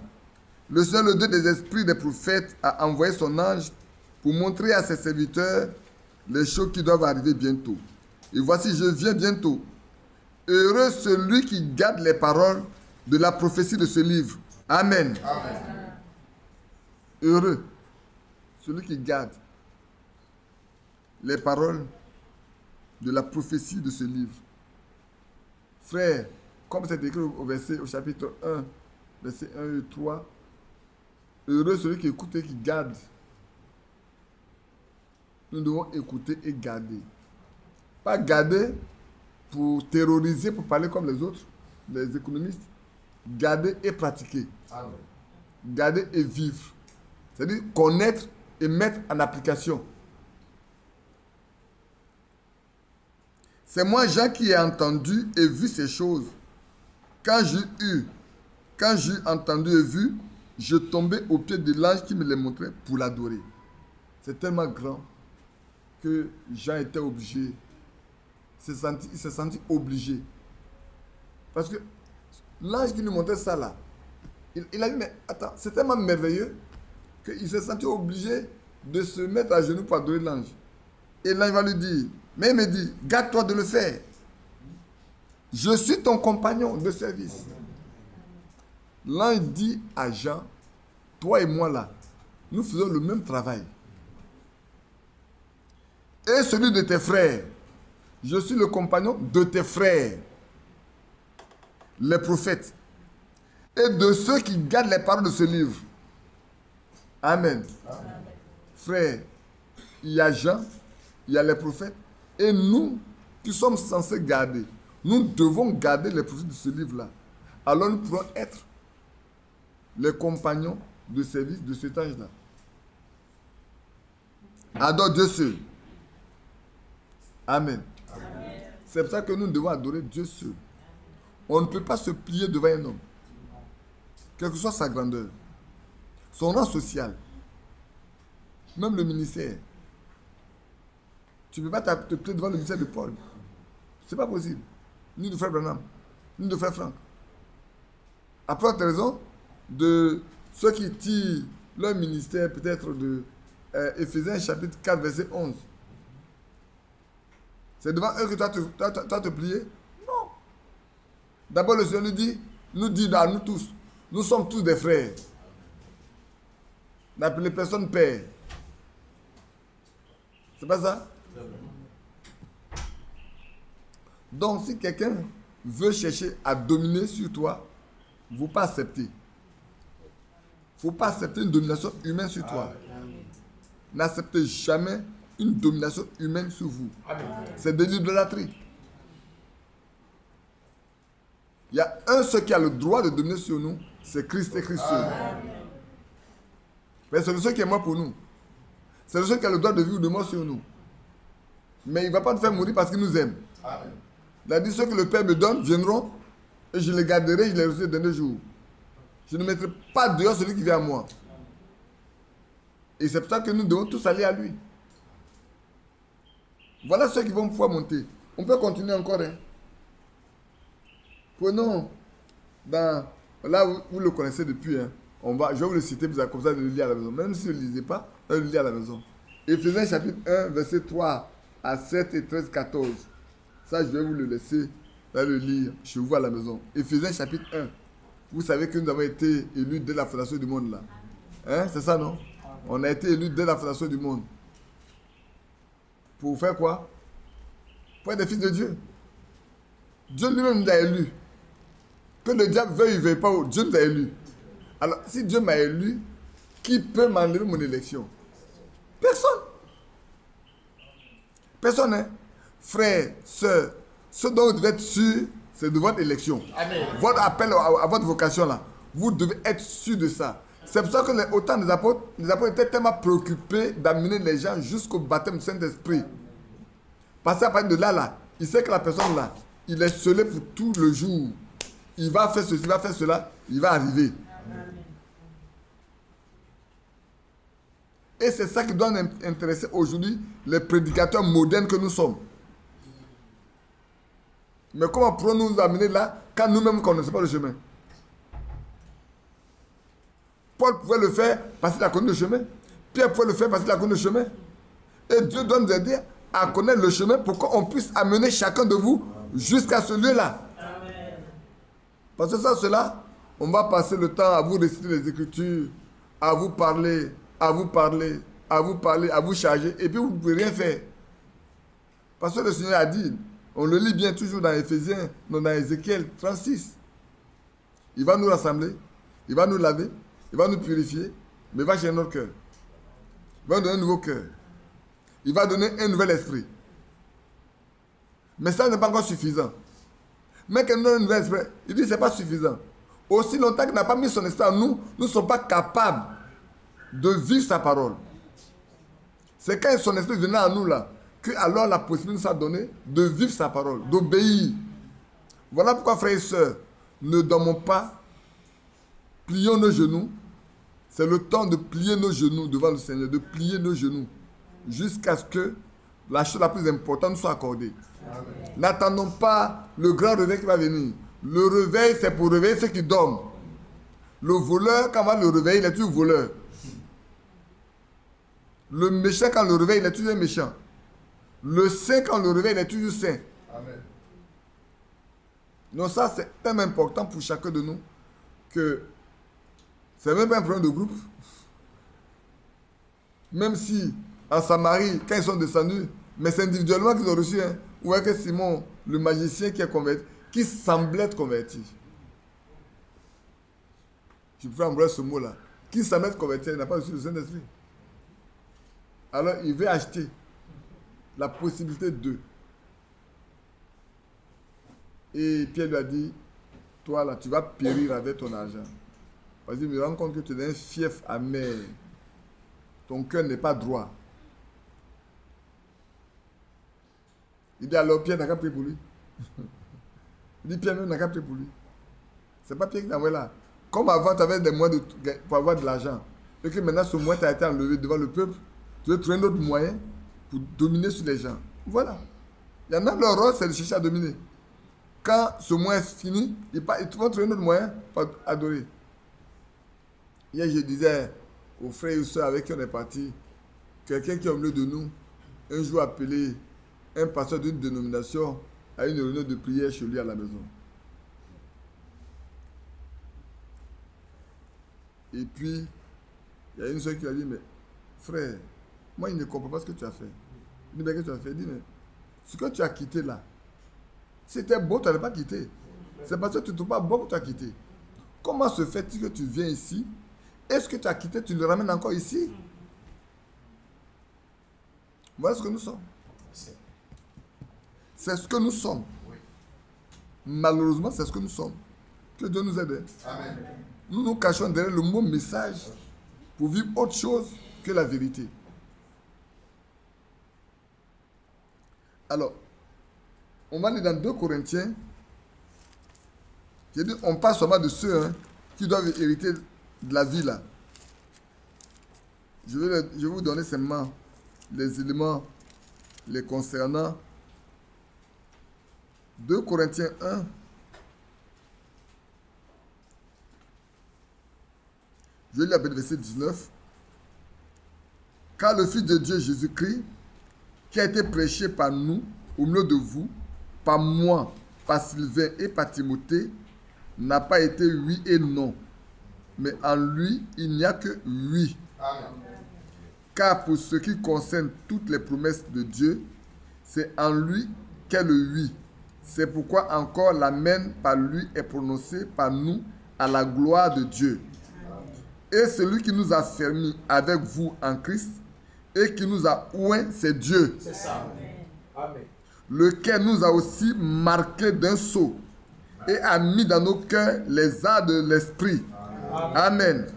Le Seigneur, le Dieu des esprits des prophètes, a envoyé son ange pour montrer à ses serviteurs les choses qui doivent arriver bientôt. Et voici, je viens bientôt. Heureux celui qui garde les paroles de la prophétie de ce livre. Amen. Amen. Heureux celui qui garde les paroles de la prophétie de ce livre. Frère, comme c'est écrit au chapitre 1, verset 1 et 3, heureux celui qui écoute et qui garde. Nous devons écouter et garder. Pas garder pour terroriser, pour parler comme les autres, les économistes. Garder et pratiquer. Amen. Garder et vivre. C'est-à-dire connaître et mettre en application. C'est moi, Jean, qui ai entendu et vu ces choses. Quand j'ai entendu et vu, je tombais aux pieds de l'ange qui me les montrait pour l'adorer. C'est tellement grand que Jean était obligé. Il s'est senti obligé. Parce que l'ange qui lui montrait ça là, il a dit, mais attends, c'est tellement merveilleux qu'il s'est senti obligé de se mettre à genoux pour adorer l'ange. Et l'ange va lui dire, mais il me dit, garde-toi de le faire. Je suis ton compagnon de service. L'ange dit à Jean, toi et moi là, nous faisons le même travail. Et celui de tes frères, je suis le compagnon de tes frères, les prophètes, et de ceux qui gardent les paroles de ce livre. Amen. Amen. Frère, il y a Jean, il y a les prophètes, et nous qui sommes censés garder, nous devons garder les prophètes de ce livre-là. Alors nous pourrons être les compagnons de service de cet ange-là. Adore Dieu seul. Amen. Amen. C'est pour ça que nous devons adorer Dieu seul. On ne peut pas se plier devant un homme, quelle que soit sa grandeur, son rang social, même le ministère. Tu ne peux pas te plier devant le ministère de Paul. Ce n'est pas possible. Ni de frère Branham, ni de frère Franck. Après, tu as raison de ceux qui tirent leur ministère, peut-être de Éphésiens chapitre 4, verset 11. C'est devant eux que tu dois te plier? Non. D'abord, le Seigneur nous dit à nous tous, nous sommes tous des frères. N'appelez personne père. C'est pas ça? Donc, si quelqu'un veut chercher à dominer sur toi, il ne faut pas accepter. Il ne faut pas accepter une domination humaine sur toi. N'acceptez jamais une domination humaine sur vous. C'est de l'idolâtrie. Il y a un seul qui a le droit de dominer sur nous, c'est Christ et Christ seul. Mais c'est le seul qui est mort pour nous. C'est le seul qui a le droit de vivre de mort sur nous. Mais il ne va pas nous faire mourir parce qu'il nous aime. Amen. Il a dit, ceux que le Père me donne viendront et je les garderai, je les reçois le dernier jour. Je ne mettrai pas dehors celui qui vient à moi. Et c'est pour ça que nous devons tous aller à lui. Voilà ceux qui vont pouvoir monter. On peut continuer encore. Hein. Prenons, là vous le connaissez depuis. Hein. Je vais vous le citer, vous avez comme ça de le lire à la maison. Même si vous ne le lisez pas, vous allez le lire à la maison. Éphésiens chapitre 1, verset 3 à 7 et 13, 14. Ça, je vais vous le laisser, vous allez le lire chez vous à la maison. Éphésiens chapitre 1. Vous savez que nous avons été élus dès la fondation du monde là. Hein? C'est ça, non? On a été élus dès la fondation du monde. Pour faire quoi? Pour être des fils de Dieu. Dieu lui-même nous a élus. Que le diable veuille ou ne veuille pas, Dieu nous a élus. Alors, si Dieu m'a élu, qui peut m'enlever mon élection? Personne. Personne, hein? Frères, sœurs, ce dont vous devez être sûr, c'est de votre élection. Amen. Votre appel à votre vocation là. Vous devez être sûr de ça. C'est pour ça que autant des apôtres étaient tellement préoccupés d'amener les gens jusqu'au baptême du Saint-Esprit. Parce qu'à partir de là, il sait que la personne là, il est scellé pour tout le jour. Il va faire ceci, il va faire cela, il va arriver. Amen. Et c'est ça qui doit intéresser aujourd'hui les prédicateurs modernes que nous sommes. Mais comment pourrons-nous nous amener là quand nous-mêmes ne connaissons pas le chemin? Paul pouvait le faire parce qu'il a connu le chemin. Pierre pouvait le faire parce qu'il a connu le chemin. Et Dieu doit nous aider à connaître le chemin pour qu'on puisse amener chacun de vous jusqu'à ce lieu-là. Parce que ça, cela, on va passer le temps à vous réciter les Écritures, à vous parler, à vous parler, à vous parler, à vous charger, et puis vous ne pouvez rien faire. Parce que le Seigneur a dit, on le lit bien toujours dans Éphésiens, dans Ézéchiel 36. Il va nous rassembler, il va nous laver, il va nous purifier, mais il va changer notre cœur. Il va nous donner un nouveau cœur. Il va donner un nouvel esprit. Mais ça n'est pas encore suffisant. Mais qu'il nous donne un nouvel esprit, il dit que ce n'est pas suffisant. Aussi longtemps qu'il n'a pas mis son esprit en nous, nous ne sommes pas capables de vivre sa parole. C'est quand son esprit venait en nous là, que alors la possibilité nous sera donnée de vivre sa parole, d'obéir. Voilà pourquoi, frères et sœurs, ne dormons pas, plions nos genoux. C'est le temps de plier nos genoux devant le Seigneur, de plier nos genoux, jusqu'à ce que la chose la plus importante nous soit accordée. N'attendons pas le grand réveil qui va venir. Le réveil, c'est pour réveiller ceux qui dorment. Le voleur, quand on va le réveiller, il est toujours voleur. Le méchant, quand on le réveille, il est toujours méchant. Le saint, quand on le réveille, il est toujours saint. Amen. Donc ça, c'est tellement important pour chacun de nous que c'est même pas un problème de groupe. Même si, en Samarie, quand ils sont descendus, mais c'est individuellement qu'ils ont reçu, hein. Ou est-ce que Simon, le magicien qui est converti, qui semblait être converti. Je peux employer ce mot-là. Qui semblait être converti, il n'a pas reçu le Saint-Esprit. Alors, il veut acheter la possibilité d'eux. Et Pierre lui a dit, toi là, tu vas périr avec ton argent. Parce qu'il me rend compte que tu es un fief amer. Ton cœur n'est pas droit. Il dit alors Pierre n'a qu'à prier pour lui. Il dit Pierre même n'a qu'à prier pour lui. C'est pas Pierre qui t'a envoyé là. Comme avant, tu avais des moyens pour avoir de l'argent. Et que maintenant, ce moyen t'a été enlevé devant le peuple. Tu veux trouver un autre moyen pour dominer sur les gens. Voilà. Il y en a, leur rôle, c'est de chercher à dominer. Quand ce moyen est fini, ils vont trouver un autre moyen pour adorer. Hier, je disais aux frères et soeurs avec qui on est parti, quelqu'un qui est au milieu de nous, un jour appelé un pasteur d'une dénomination à une réunion de prière chez lui à la maison. Et puis, il y a une soeur qui a dit, mais frère, moi, il ne comprend pas ce que tu as fait. Il dit, mais qu'est-ce que tu as fait? Il dit, mais ce que tu as quitté là, c'était bon, tu n'avais pas quitté. C'est parce que tu ne trouves pas bon que tu as quitté. Comment se fait-il que tu viens ici? Est-ce que tu as quitté, tu le ramènes encore ici? Voilà ce que nous sommes. C'est ce que nous sommes. Malheureusement, c'est ce que nous sommes. Que Dieu nous aide. Amen. Nous nous cachons derrière le mot message pour vivre autre chose que la vérité. Alors, on va aller dans 2 Corinthiens. J'ai dit, on parle seulement de ceux qui doivent hériter de la vie là. Je vais vous donner seulement les éléments les concernant. 2 Corinthiens 1. Je vais lire le verset 19. Car le Fils de Dieu Jésus-Christ, qui a été prêché par nous, au milieu de vous, par moi, par Sylvain et par Timothée, n'a pas été oui et non. Mais en lui, il n'y a que oui. Amen. Car pour ce qui concerne toutes les promesses de Dieu, c'est en lui qu'est le oui. C'est pourquoi encore l'amen par lui est prononcé par nous à la gloire de Dieu. Et celui qui nous a fermis avec vous en Christ et qui nous a oints, c'est Dieu. C'est ça. Amen. Lequel nous a aussi marqués d'un sceau et a mis dans nos cœurs les arts de l'esprit. Amen. Amen.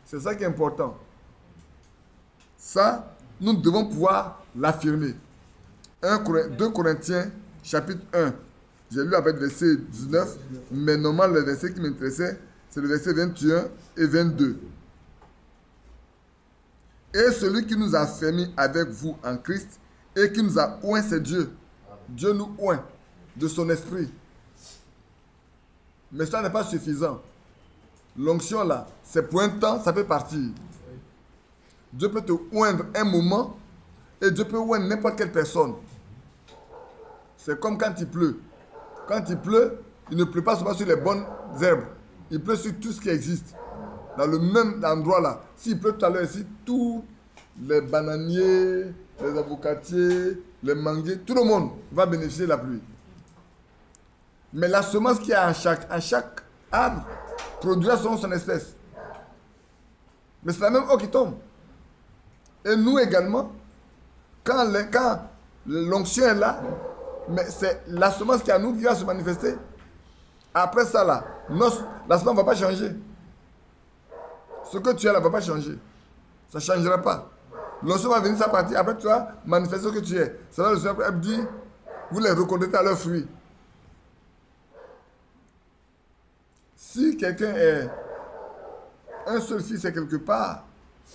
C'est ça qui est important. Ça, nous devons pouvoir l'affirmer. 2 Corinthiens, chapitre 1. J'ai lu avec le verset 19, mais normalement, le verset qui m'intéressait, c'est le verset 21 et 22. Et celui qui nous a fermis avec vous en Christ et qui nous a oints, c'est Dieu. Dieu nous oint de son esprit. Mais ça n'est pas suffisant. L'onction là, c'est pour un temps, ça peut partir. Dieu peut te oindre un moment et Dieu peut oindre n'importe quelle personne. C'est comme quand il pleut. Quand il pleut, il ne pleut pas seulement sur les bonnes herbes. Il pleut sur tout ce qui existe. Dans le même endroit là. S'il pleut tout à l'heure ici, tous les bananiers, les avocatiers, les manguiers, tout le monde va bénéficier de la pluie. Mais la semence qu'il y a à chaque arbre produira selon son espèce. Mais c'est la même eau qui tombe. Et nous également, quand l'onction est là, mais c'est la semence qui est à nous qui va se manifester. Après ça là, la semence ne va pas changer. Ce que tu as là ne va pas changer. Ça ne changera pas. L'onction va venir sa partie. Après tu vas manifester ce que tu es. C'est là le Seigneur dit, vous les reconnaîtrez à leurs fruits. Si quelqu'un est un seul fils est quelque part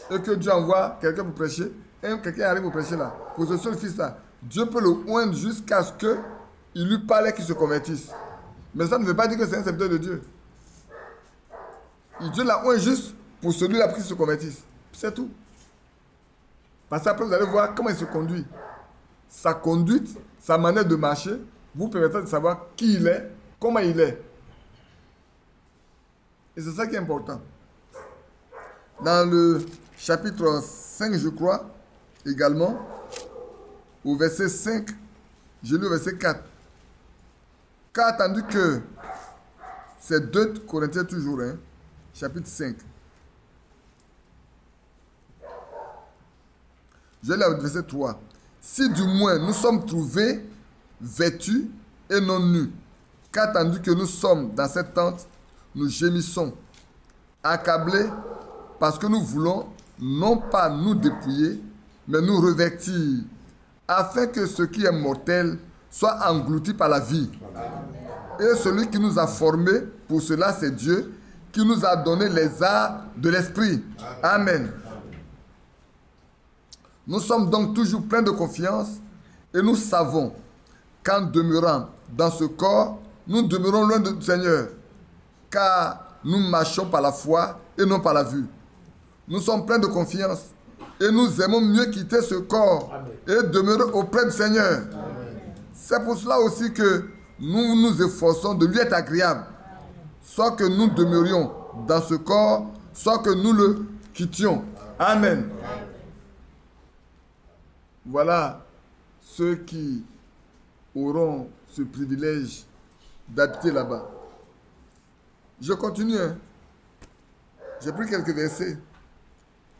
et que Dieu envoie quelqu'un pour prêcher, et quelqu'un arrive pour prêcher là, pour ce seul fils là, Dieu peut le oindre jusqu'à ce qu'il lui parle et qu'il se convertisse. Mais ça ne veut pas dire que c'est un serviteur de Dieu. Et Dieu l'a oint juste pour celui-là pour qu'il se convertisse. C'est tout. Parce qu'après vous allez voir comment il se conduit. Sa conduite, sa manière de marcher, vous permettra de savoir qui il est, comment il est. Et c'est ça qui est important. Dans le chapitre 5, je crois, également, au verset 5, je lis au verset 4. Car attendu que, c'est 2 Corinthiens toujours, hein, chapitre 5. Je lis au verset 3. Si du moins nous sommes trouvés vêtus et non nus, qu'attendu que nous sommes dans cette tente, nous gémissons, accablés, parce que nous voulons non pas nous dépouiller, mais nous revêtir, afin que ce qui est mortel soit englouti par la vie. Et celui qui nous a formés pour cela, c'est Dieu, qui nous a donné les arts de l'esprit. Amen. Nous sommes donc toujours pleins de confiance et nous savons qu'en demeurant dans ce corps, nous demeurons loin du Seigneur, car nous marchons par la foi et non par la vue. Nous sommes pleins de confiance et nous aimons mieux quitter ce corps et demeurer auprès du Seigneur. C'est pour cela aussi que nous nous efforçons de lui être agréable, soit que nous demeurions dans ce corps, soit que nous le quittions. Amen. Voilà ceux qui auront ce privilège d'habiter là-bas. Je continue. Hein. J'ai pris quelques versets.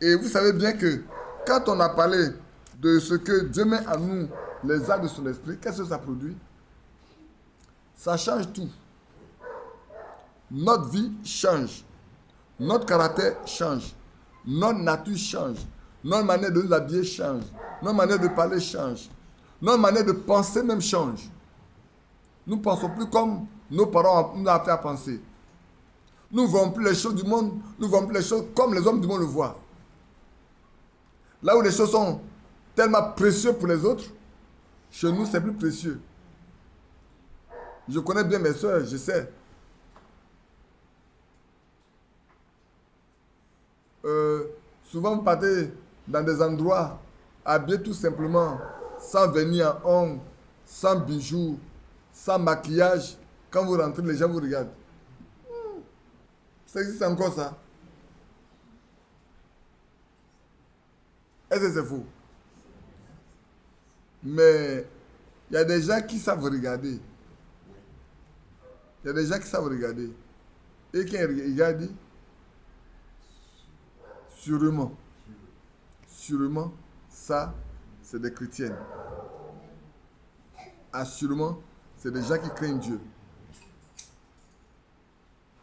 Et vous savez bien que quand on a parlé de ce que Dieu met à nous, les arts de son esprit, qu'est-ce que ça produit? Ça change tout. Notre vie change. Notre caractère change. Notre nature change. Notre manière de nous habiller change. Notre manière de parler change. Notre manière de penser même change. Nous ne pensons plus comme nos parents nous ont appris à penser. Nous ne voyons plus les choses du monde, nous ne voyons plus les choses comme les hommes du monde le voient. Là où les choses sont tellement précieuses pour les autres, chez nous, c'est plus précieux. Je connais bien mes soeurs, je sais. Souvent, vous partez dans des endroits habillés tout simplement, sans vernis en ongles, sans bijoux, sans maquillage. Quand vous rentrez, les gens vous regardent. Ça existe encore, ça? Est-ce que c'est faux? Mais il y a des gens qui savent regarder. Il y a des gens qui savent regarder. Et qui regardent, sûrement, ça, c'est des chrétiennes. Assurément, c'est des gens qui craignent Dieu.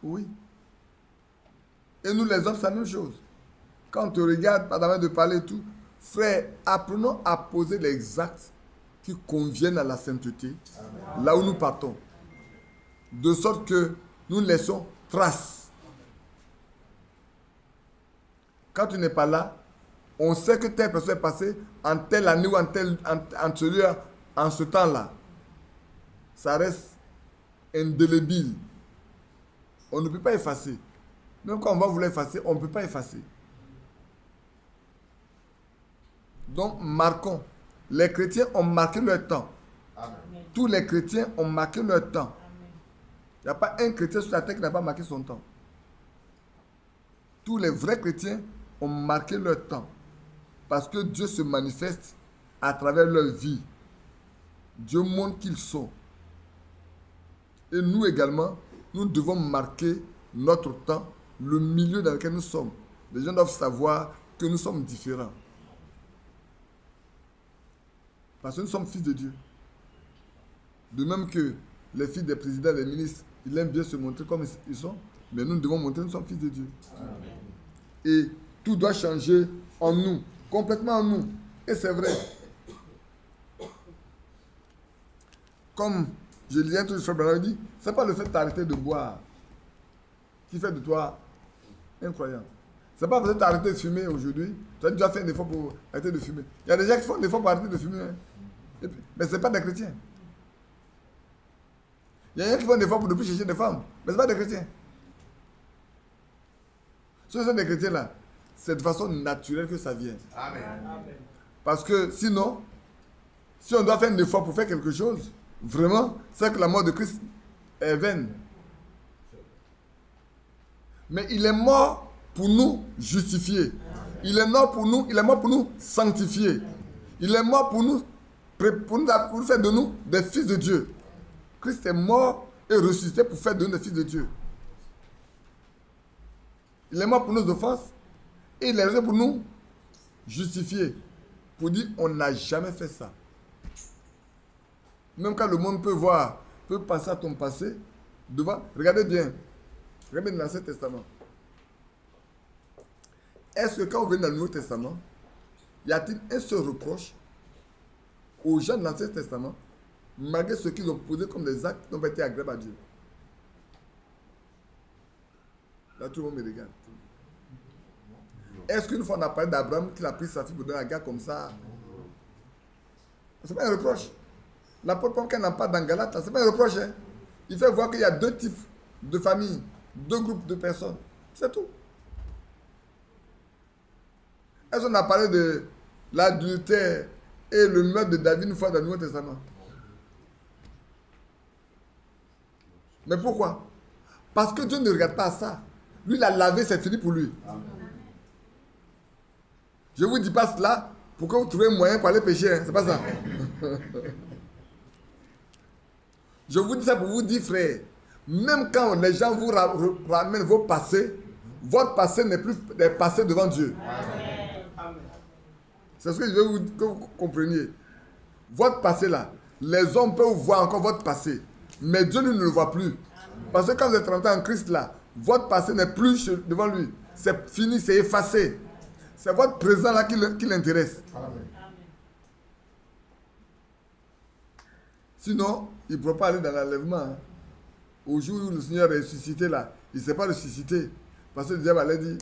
Oui. Et nous, les hommes, c'est la même chose. Quand on te regarde, pas d'avant de parler et tout, frère, apprenons à poser les actes qui conviennent à la sainteté, là où nous partons. De sorte que nous laissons trace. Quand tu n'es pas là, on sait que telle personne est passée en telle année ou en ce temps-là. Ça reste indélébile. On ne peut pas effacer. Même quand on va vouloir effacer, on ne peut pas effacer. Donc, marquons. Les chrétiens ont marqué leur temps. Amen. Tous les chrétiens ont marqué leur temps. Il n'y a pas un chrétien sur la terre qui n'a pas marqué son temps. Tous les vrais chrétiens ont marqué leur temps. Parce que Dieu se manifeste à travers leur vie. Dieu montre qu'ils sont. Et nous également, nous devons marquer notre temps, le milieu dans lequel nous sommes. Les gens doivent savoir que nous sommes différents. Parce que nous sommes fils de Dieu. De même que les fils des présidents, des ministres, ils aiment bien se montrer comme ils sont, mais nous devons montrer que nous sommes fils de Dieu. Amen. Et tout doit changer en nous, complètement en nous. Et c'est vrai. Comme je disais un truc, frère Branham dit, ce n'est pas le fait d'arrêter de boire qui fait de toi incroyable. Ce n'est pas peut-être d'arrêter de fumer aujourd'hui. Tu as déjà fait un effort pour arrêter de fumer. Il y a des gens qui font un effort pour arrêter de fumer. Hein. Mais ce n'est pas des chrétiens. Il y a des gens qui font un effort pour ne plus chercher des femmes. Mais ce n'est pas des chrétiens. Ce sont des chrétiens là. C'est de façon naturelle que ça vient. Amen. Parce que sinon, si on doit faire un effort pour faire quelque chose, vraiment, c'est que la mort de Christ est vaine. Mais il est mort pour nous justifier. Il est mort pour nous sanctifier. Il est mort pour nous faire de nous des fils de Dieu. Christ est mort et ressuscité pour faire de nous des fils de Dieu. Il est mort pour nos offenses et il est resté pour nous justifier. Pour dire on n'a jamais fait ça. Même quand le monde peut penser à ton passé, regardez bien. Regardez dans l'Ancien Testament. Est-ce que quand vous venez dans le Nouveau Testament, y a-t-il un seul reproche aux gens de l'Ancien Testament, malgré ce qu'ils ont posé comme des actes qui n'ont pas été agréables à Dieu? Là, tout le monde me regarde. Est-ce qu'une fois on a parlé d'Abraham qu'il a pris sa fille pour donner à la gare comme ça? Ce n'est pas un reproche. L'apôtre Paul, quand on en parle dans Galate, ce n'est pas un reproche. Hein? Il fait voir qu'il y a deux types de familles, deux groupes de personnes. C'est tout. Est-ce qu'on a parlé de l'adultère et le meurtre de David une fois dans le Nouveau Testament? Mais pourquoi? Parce que Dieu ne regarde pas à ça. Lui, il a lavé, c'est fini pour lui. Amen. Je ne vous dis pas cela pour que vous trouviez un moyen pour aller pécher. Hein. C'est pas ça. Je vous dis ça pour vous dire, frère, même quand les gens vous ramènent vos passés, votre passé n'est plus des passés devant Dieu. Amen. C'est ce que je veux que vous compreniez. Votre passé là, les hommes peuvent voir encore votre passé, mais Dieu ne le voit plus. Parce que quand vous êtes rentré en Christ là, votre passé n'est plus devant lui. C'est fini, c'est effacé. C'est votre présent là qui l'intéresse. Amen. Sinon, il ne pourra pas aller dans l'enlèvement. Hein. Au jour où le Seigneur est ressuscité là, il ne s'est pas ressuscité. Parce que le diable allait dire,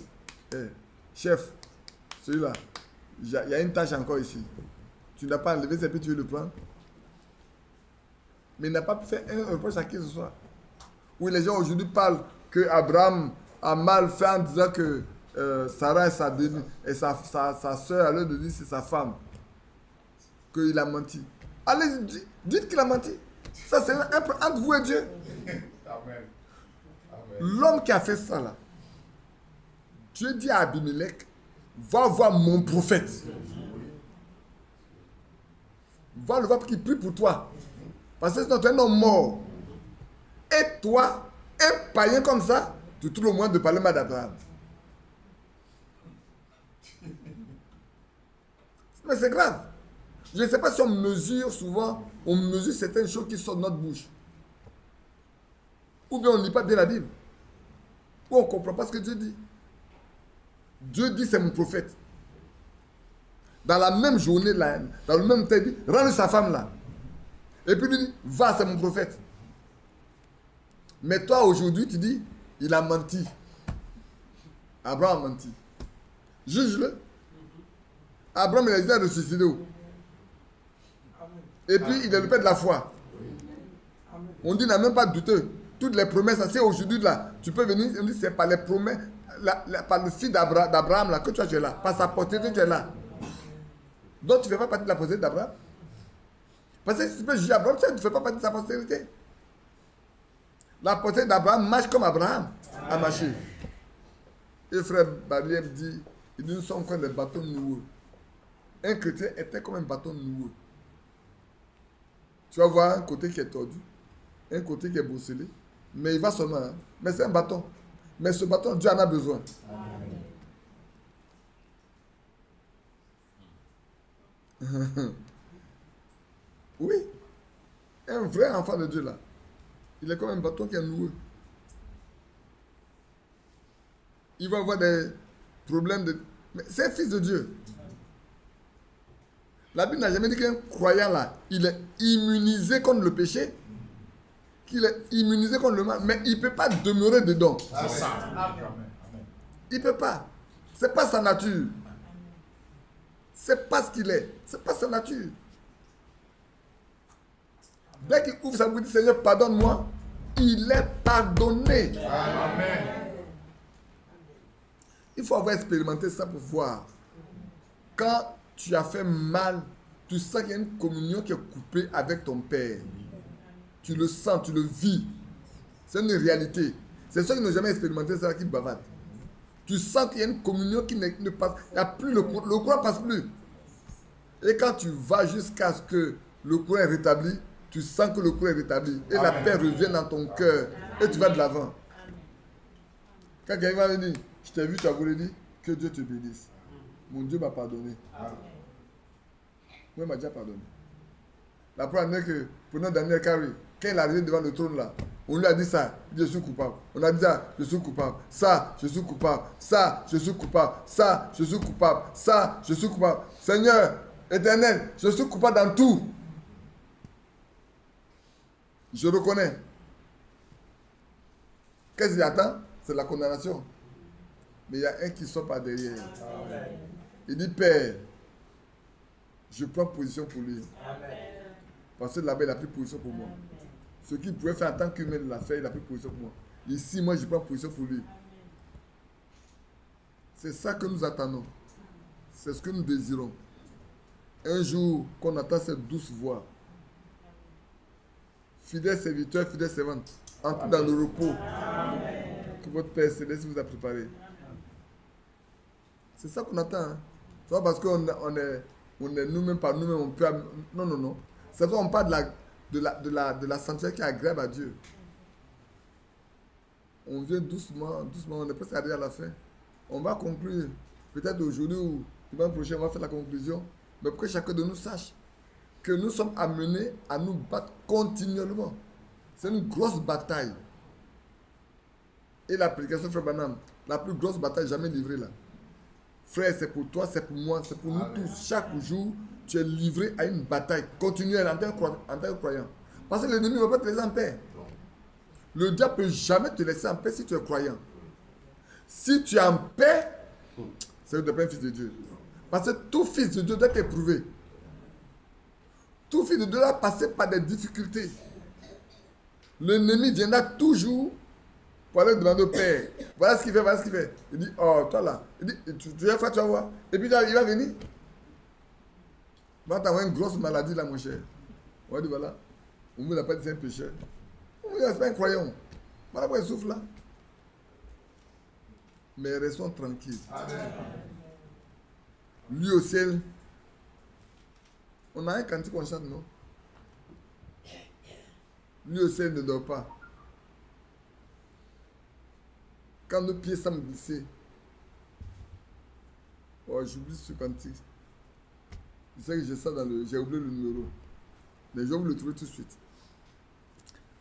chef, celui-là, il y a une tâche encore ici. Tu n'as pas enlevé, c'est puis tu veux le prendre. Mais il n'a pas fait un reproche à qui ce soit. Oui, les gens aujourd'hui parlent que Abraham a mal fait en disant que Sarah et sa soeur, à l'heure de dire c'est sa femme. Qu'il a menti. Allez, dites qu'il a menti. Ça, c'est entre vous et Dieu. Amen. L'homme qui a fait ça là, Dieu dit à Abimelech, va voir mon prophète. Va le voir pour qu'il prie pour toi. Parce que c'est un homme mort. Et toi, un païen comme ça, tu trouves le moyen de parler mal d'Abraham. Mais c'est grave. Je ne sais pas si on mesure souvent, on mesure certaines choses qui sortent de notre bouche. Ou bien on ne lit pas bien la Bible. Ou on ne comprend pas ce que Dieu dit. Dieu dit c'est mon prophète. Dans la même journée, là, dans le même temps, il dit, rends-lui sa femme là. Et puis il dit, va, c'est mon prophète. Mais toi aujourd'hui, tu dis, il a menti. Abraham a menti. Juge-le. Abraham, il a déjà ressuscité. Et puis, il est le père de la foi. On dit, il n'a même pas douteux. Toutes les promesses, c'est aujourd'hui là. Tu peux venir, on dit, c'est par les promesses, par le fils d'Abraham là, que tu es là. Par sa postérité, tu es là. Donc, tu ne fais pas partie de la postérité d'Abraham. Parce que si tu peux juger Abraham, tu ne fais pas partie de sa postérité. La postérité d'Abraham marche comme Abraham a marché. Et frère Barrière dit, nous sommes comme des bâtons noueux. Un chrétien était comme un bâton noueux. Tu vas voir un côté qui est tordu, un côté qui est bosselé, mais il va seulement. Hein. Mais c'est un bâton. Mais ce bâton, Dieu en a besoin. Oui. Un vrai enfant de Dieu là. Il est comme un bâton qui est noueux. Il va avoir des problèmes de. Mais c'est un fils de Dieu. La Bible n'a jamais dit qu'un croyant là, il est immunisé contre le péché, qu'il est immunisé contre le mal, mais il ne peut pas demeurer dedans. C'est ça. Il ne peut pas. Ce n'est pas sa nature. Ce n'est pas ce qu'il est. Ce n'est pas sa nature. Dès qu'il ouvre sa bouche et dit Seigneur, pardonne-moi, il est pardonné. Amen. Il faut avoir expérimenté ça pour voir. Quand tu as fait mal, tu sens qu'il y a une communion qui est coupée avec ton Père. Tu le sens, tu le vis. C'est une réalité. C'est ceux qui n'ont jamais expérimenté ça qui bavardent. Tu sens qu'il y a une communion qui ne passe. Il n'y a plus le courant ne passe plus. Et quand tu vas jusqu'à ce que le courant est rétabli, tu sens que le courant est rétabli. Et la paix revient dans ton cœur. Et tu vas de l'avant. Quand quelqu'un va venir, je t'ai vu, tu as voulu dire que Dieu te bénisse. Mon Dieu m'a pardonné. Moi, il m'a déjà pardonné. La première année que, prenons Daniel Carré, quand il est arrivé devant le trône là, on lui a dit ça, il dit, je suis coupable. On a dit ça, je suis coupable. Ça, je suis coupable. Ça, je suis coupable. Ça, je suis coupable. Ça, je suis coupable. Seigneur, éternel, je suis coupable dans tout. Je reconnais. Qu'est-ce qu'il attend? C'est la condamnation. Mais il y a un qui sort par derrière. Il dit, Père, je prends position pour lui. Parce que là-bas, il a pris position pour moi. Ce qu'il pouvait faire en tant qu'humain, il l'a fait, il a pris position pour moi. Ici, moi, je prends position pour lui. C'est ça que nous attendons. C'est ce que nous désirons. Un jour qu'on entend cette douce voix. Fidèle serviteur, fidèle servante, entrez dans le repos que votre Père Céleste vous a préparé. C'est ça qu'on attend. Hein. C'est pas parce qu'on est nous-mêmes par nous-mêmes, on peut. Non, non, non. C'est ça qu'on parle de la sanctuaire qui est agréable à Dieu. On vient doucement, doucement, on est presque arrivé à la fin. On va conclure. Peut-être aujourd'hui ou dimanche prochain, on va faire la conclusion. Mais pour que chacun de nous sache que nous sommes amenés à nous battre continuellement. C'est une grosse bataille. Et la prédication, frère Branham, la plus grosse bataille jamais livrée là. Frère, c'est pour toi, c'est pour moi, c'est pour nous tous. Chaque jour, tu es livré à une bataille continuelle en tant que croyant. Parce que l'ennemi ne va pas te laisser en paix. Le diable ne peut jamais te laisser en paix si tu es croyant. Si tu es en paix, c'est que tu n'es pas un fils de Dieu. Parce que tout fils de Dieu doit être éprouvé. Tout fils de Dieu doit passer par des difficultés. L'ennemi viendra toujours pour aller demander au Père. Voilà ce qu'il fait, voilà ce qu'il fait. Il dit, oh, toi là. Il dit, tu vas faire, tu vas voir. Et puis il va venir. Il va t'avoir une grosse maladie là, mon cher. On va dire, voilà. On ne n'a pas dit c'est un pécheur. On ne c'est pas un croyant. Voilà pourquoi il souffre là. Mais restons tranquilles. Amen. Lui au ciel, on a un cantique qu'on chante, non? Lui au ciel ne dort pas. Quand nos pieds semblent glisser, oh, j'oublie ce cantique. Je sais que j'ai ça dans le... J'ai oublié le numéro. Mais je vais vous le trouver tout de suite.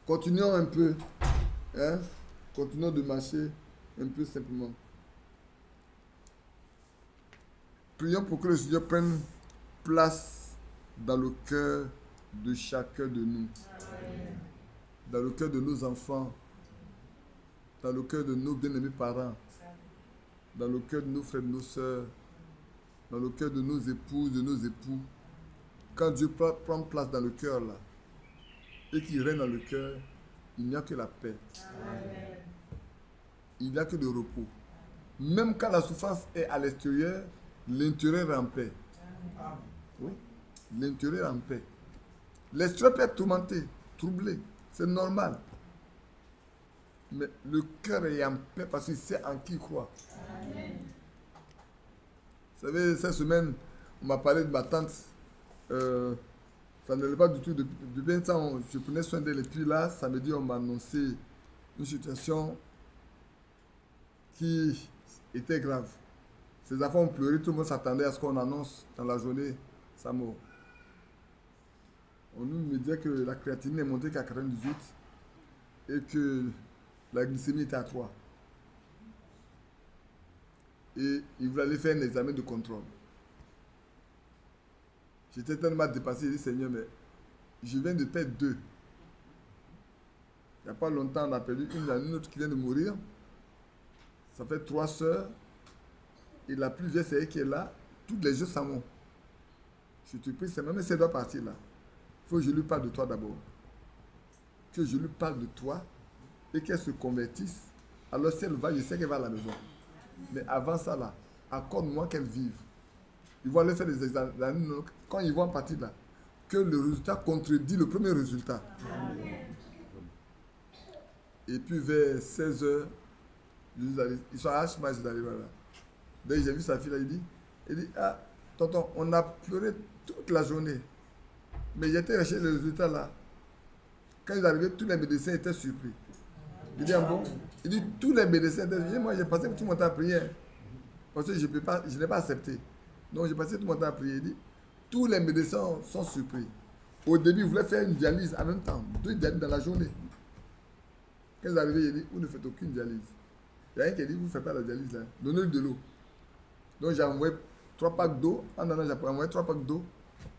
Continuons un peu. Hein? Continuons de marcher un peu simplement. Prions pour que le Seigneur prenne place dans le cœur de chacun de nous. Amen. Dans le cœur de nos enfants. Dans le cœur de nos bien-aimés parents. Dans le cœur de nos frères et nos sœurs. Dans le cœur de nos épouses, de nos époux. Quand Dieu prend place dans le cœur là, et qu'il règne dans le cœur, il n'y a que la paix. Amen. Il n'y a que le repos. Même quand la souffrance est à l'extérieur, l'intérieur est en paix. Amen. Oui, l'intérieur est en paix. L'extérieur peut être tourmenté, troublé, c'est normal. Mais le cœur est en paix parce qu'il sait en qui il croit. Amen. Vous savez, cette semaine, on m'a parlé de ma tante. Ça n'allait pas du tout. De bien temps, je prenais soin d'elle. Et puis là, samedi, on m'a annoncé une situation qui était grave. Ses enfants ont pleuré, tout le monde s'attendait à ce qu'on annonce dans la journée sa mort. On nous me disait que la créatinine est montée qu'à 98 et que la glycémie était à 3. Et il voulait aller faire un examen de contrôle. J'étais tellement dépassé, j'ai dit Seigneur, mais je viens de perdre 2. Il n'y a pas longtemps, on a perdu une autre qui vient de mourir. Ça fait 3 sœurs. Et la plus vieille, c'est elle qui est là. Toutes les jours s'en vont. Je te prie, Seigneur, mais si elle doit partir là, il faut que je lui parle de toi d'abord. Que je lui parle de toi et qu'elle se convertisse. Alors si elle va, je sais qu'elle va à la maison. Mais avant ça là, accorde-moi qu'elle vive. Ils vont aller faire des examens. Quand ils vont partir là, que le résultat contredit le premier résultat. Amen. Et puis vers 16h, ils sont à H-Match d'arriver là. Dès que j'ai vu sa fille là, il dit, ah, tonton, on a pleuré toute la journée. Mais j'étais recherché le résultat là. Quand ils arrivaient, tous les médecins étaient surpris. Il dit, ah bon? Il dit, tous les médecins étaient surpris. Moi, j'ai passé tout mon temps à prier. Parce que je n'ai pas accepté. Donc, j'ai passé tout mon temps à prier. Il dit, tous les médecins sont surpris. Au début, ils voulaient faire une dialyse en même temps. 2 dialyses dans la journée. Quand ils arrivaient, il dit, vous ne faites aucune dialyse. Il y a un qui a dit, vous ne faites pas la dialyse là. Donnez-lui de l'eau. Donc, j'ai envoyé 3 packs d'eau. En allant, j'ai envoyé 3 packs d'eau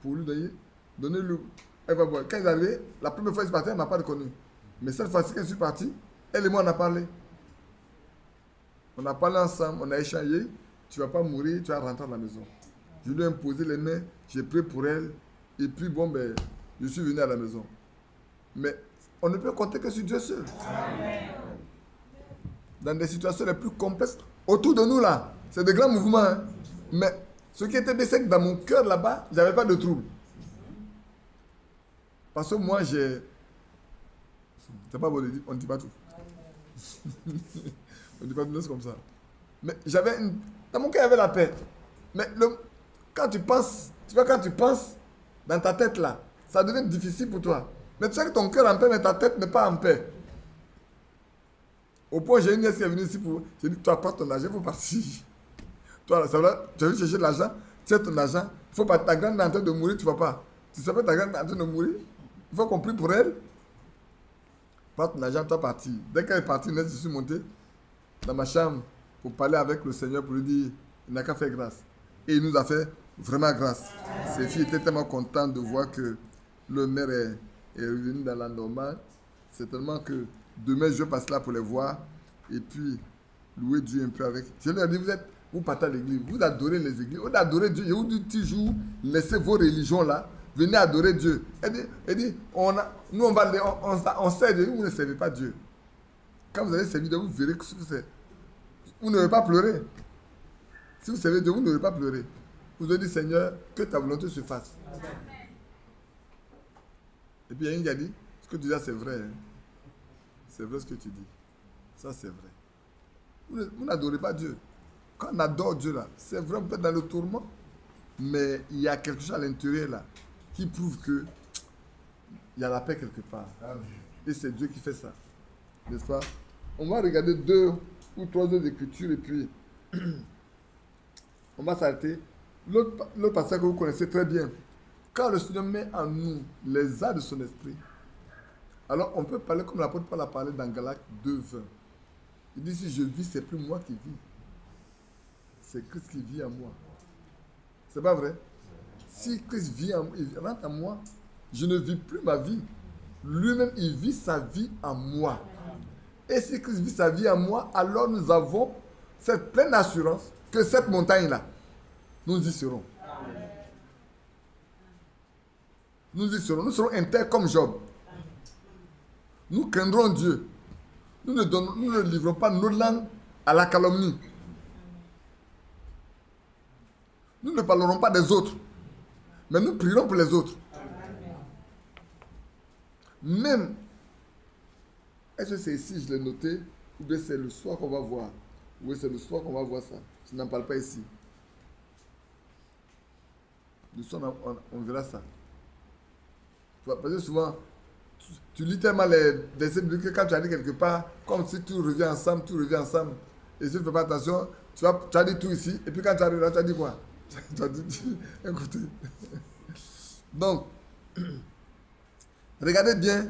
pour lui donner. Donnez-lui. Elle va boire. Quand ils arrivaient, la première fois qu'ils sont partis, elle ne m'a pas reconnu. Mais cette fois-ci, quand je suis parti, elle et moi, on a parlé. On a parlé ensemble, on a échangé. Tu ne vas pas mourir, tu vas rentrer à la maison. Je lui ai imposé les mains, j'ai prié pour elle. Et puis, bon, ben, je suis venu à la maison. Mais on ne peut compter que sur Dieu seul. Amen. Dans des situations les plus complexes, autour de nous, là, c'est de grands mouvements. Hein. Mais ce qui était bien, c'est que dans mon cœur, là-bas, je n'avais pas de trouble. Parce que moi, j'ai... C'est pas bon de dire, on ne dit pas tout. On ne dit pas tout, c'est comme ça. Mais j'avais une... Dans mon cœur, il y avait la paix. Mais quand tu penses, tu vois, quand tu penses dans ta tête là, ça devient difficile pour toi. Mais tu sais que ton cœur est en paix, mais ta tête n'est pas en paix. Au point, j'ai une nièce qui est venue ici pour... J'ai dit, toi, prends ton argent, il faut partir. Toi, ça va, tu as vu chercher de l'argent, tu sais ton argent, il faut pas, ta grande est en train de mourir, tu ne vas pas. Tu sais pas ta grande est en train de mourir, il faut qu'on prie pour elle. Prends ton argent, toi, partir. Dès qu'elle est partie, je suis monté dans ma chambre pour parler avec le Seigneur, pour lui dire, il n'a qu'à faire grâce. Et il nous a fait vraiment grâce. Ces filles étaient tellement contentes de voir que le maire est revenu dans la normale. C'est tellement que demain, je passe là pour les voir et puis louer Dieu un peu avec. Je leur ai dit, vous partez à l'église, vous adorez les églises, vous adorez Dieu, je vous dis toujours, laissez vos religions là, venez adorer Dieu. Elle dit nous on sert Dieu, vous ne servez pas Dieu. Quand vous allez servir Dieu, vous verrez que vous n'aurez pas pleurer. Si vous servez Dieu, vous n'aurez pas pleurer. Vous allez dire, Seigneur, que ta volonté se fasse. Amen. Et puis il y a une qui a dit, ce que tu dis, c'est vrai. Hein. C'est vrai ce que tu dis. Ça, c'est vrai. Vous n'adorez pas Dieu. Quand on adore Dieu, là, c'est vrai, on peut être dans le tourment, mais il y a quelque chose à l'intérieur, là, qui prouve que il y a la paix quelque part. Amen. Et c'est Dieu qui fait ça. N'est-ce pas? On va regarder 2 ou 3 autres écritures et puis on va s'arrêter. L'autre passage que vous connaissez très bien. Quand le Seigneur met en nous les arts de son esprit, alors on peut parler comme l'apôtre Paul a parlé dans Galates 2:20. Il dit, si je vis, c'est plus moi qui vis. C'est Christ qui vit en moi. C'est pas vrai? Si Christ il rentre en moi, je ne vis plus ma vie. Lui-même, il vit sa vie en moi. Et si Christ vit sa vie en moi, alors nous avons cette pleine assurance que cette montagne-là, nous y serons. Nous y serons. Nous serons intègres comme Job. Nous craindrons Dieu. Nous ne livrons pas nos langues à la calomnie. Nous ne parlerons pas des autres. Mais nous prierons pour les autres. Même, est-ce que c'est ici, je l'ai noté, ou bien c'est le soir qu'on va voir? Oui, c'est le soir qu'on va voir ça. Je n'en parle pas ici. Le soir, on verra ça. Parce que souvent, tu lis tellement les versets bibliques que quand tu arrives quelque part, comme si tout revient ensemble, et si tu ne fais pas attention, tu as dit tout ici, et puis quand tu arrives là, tu as dit quoi? Tu as dit, écoutez. Donc, regardez bien,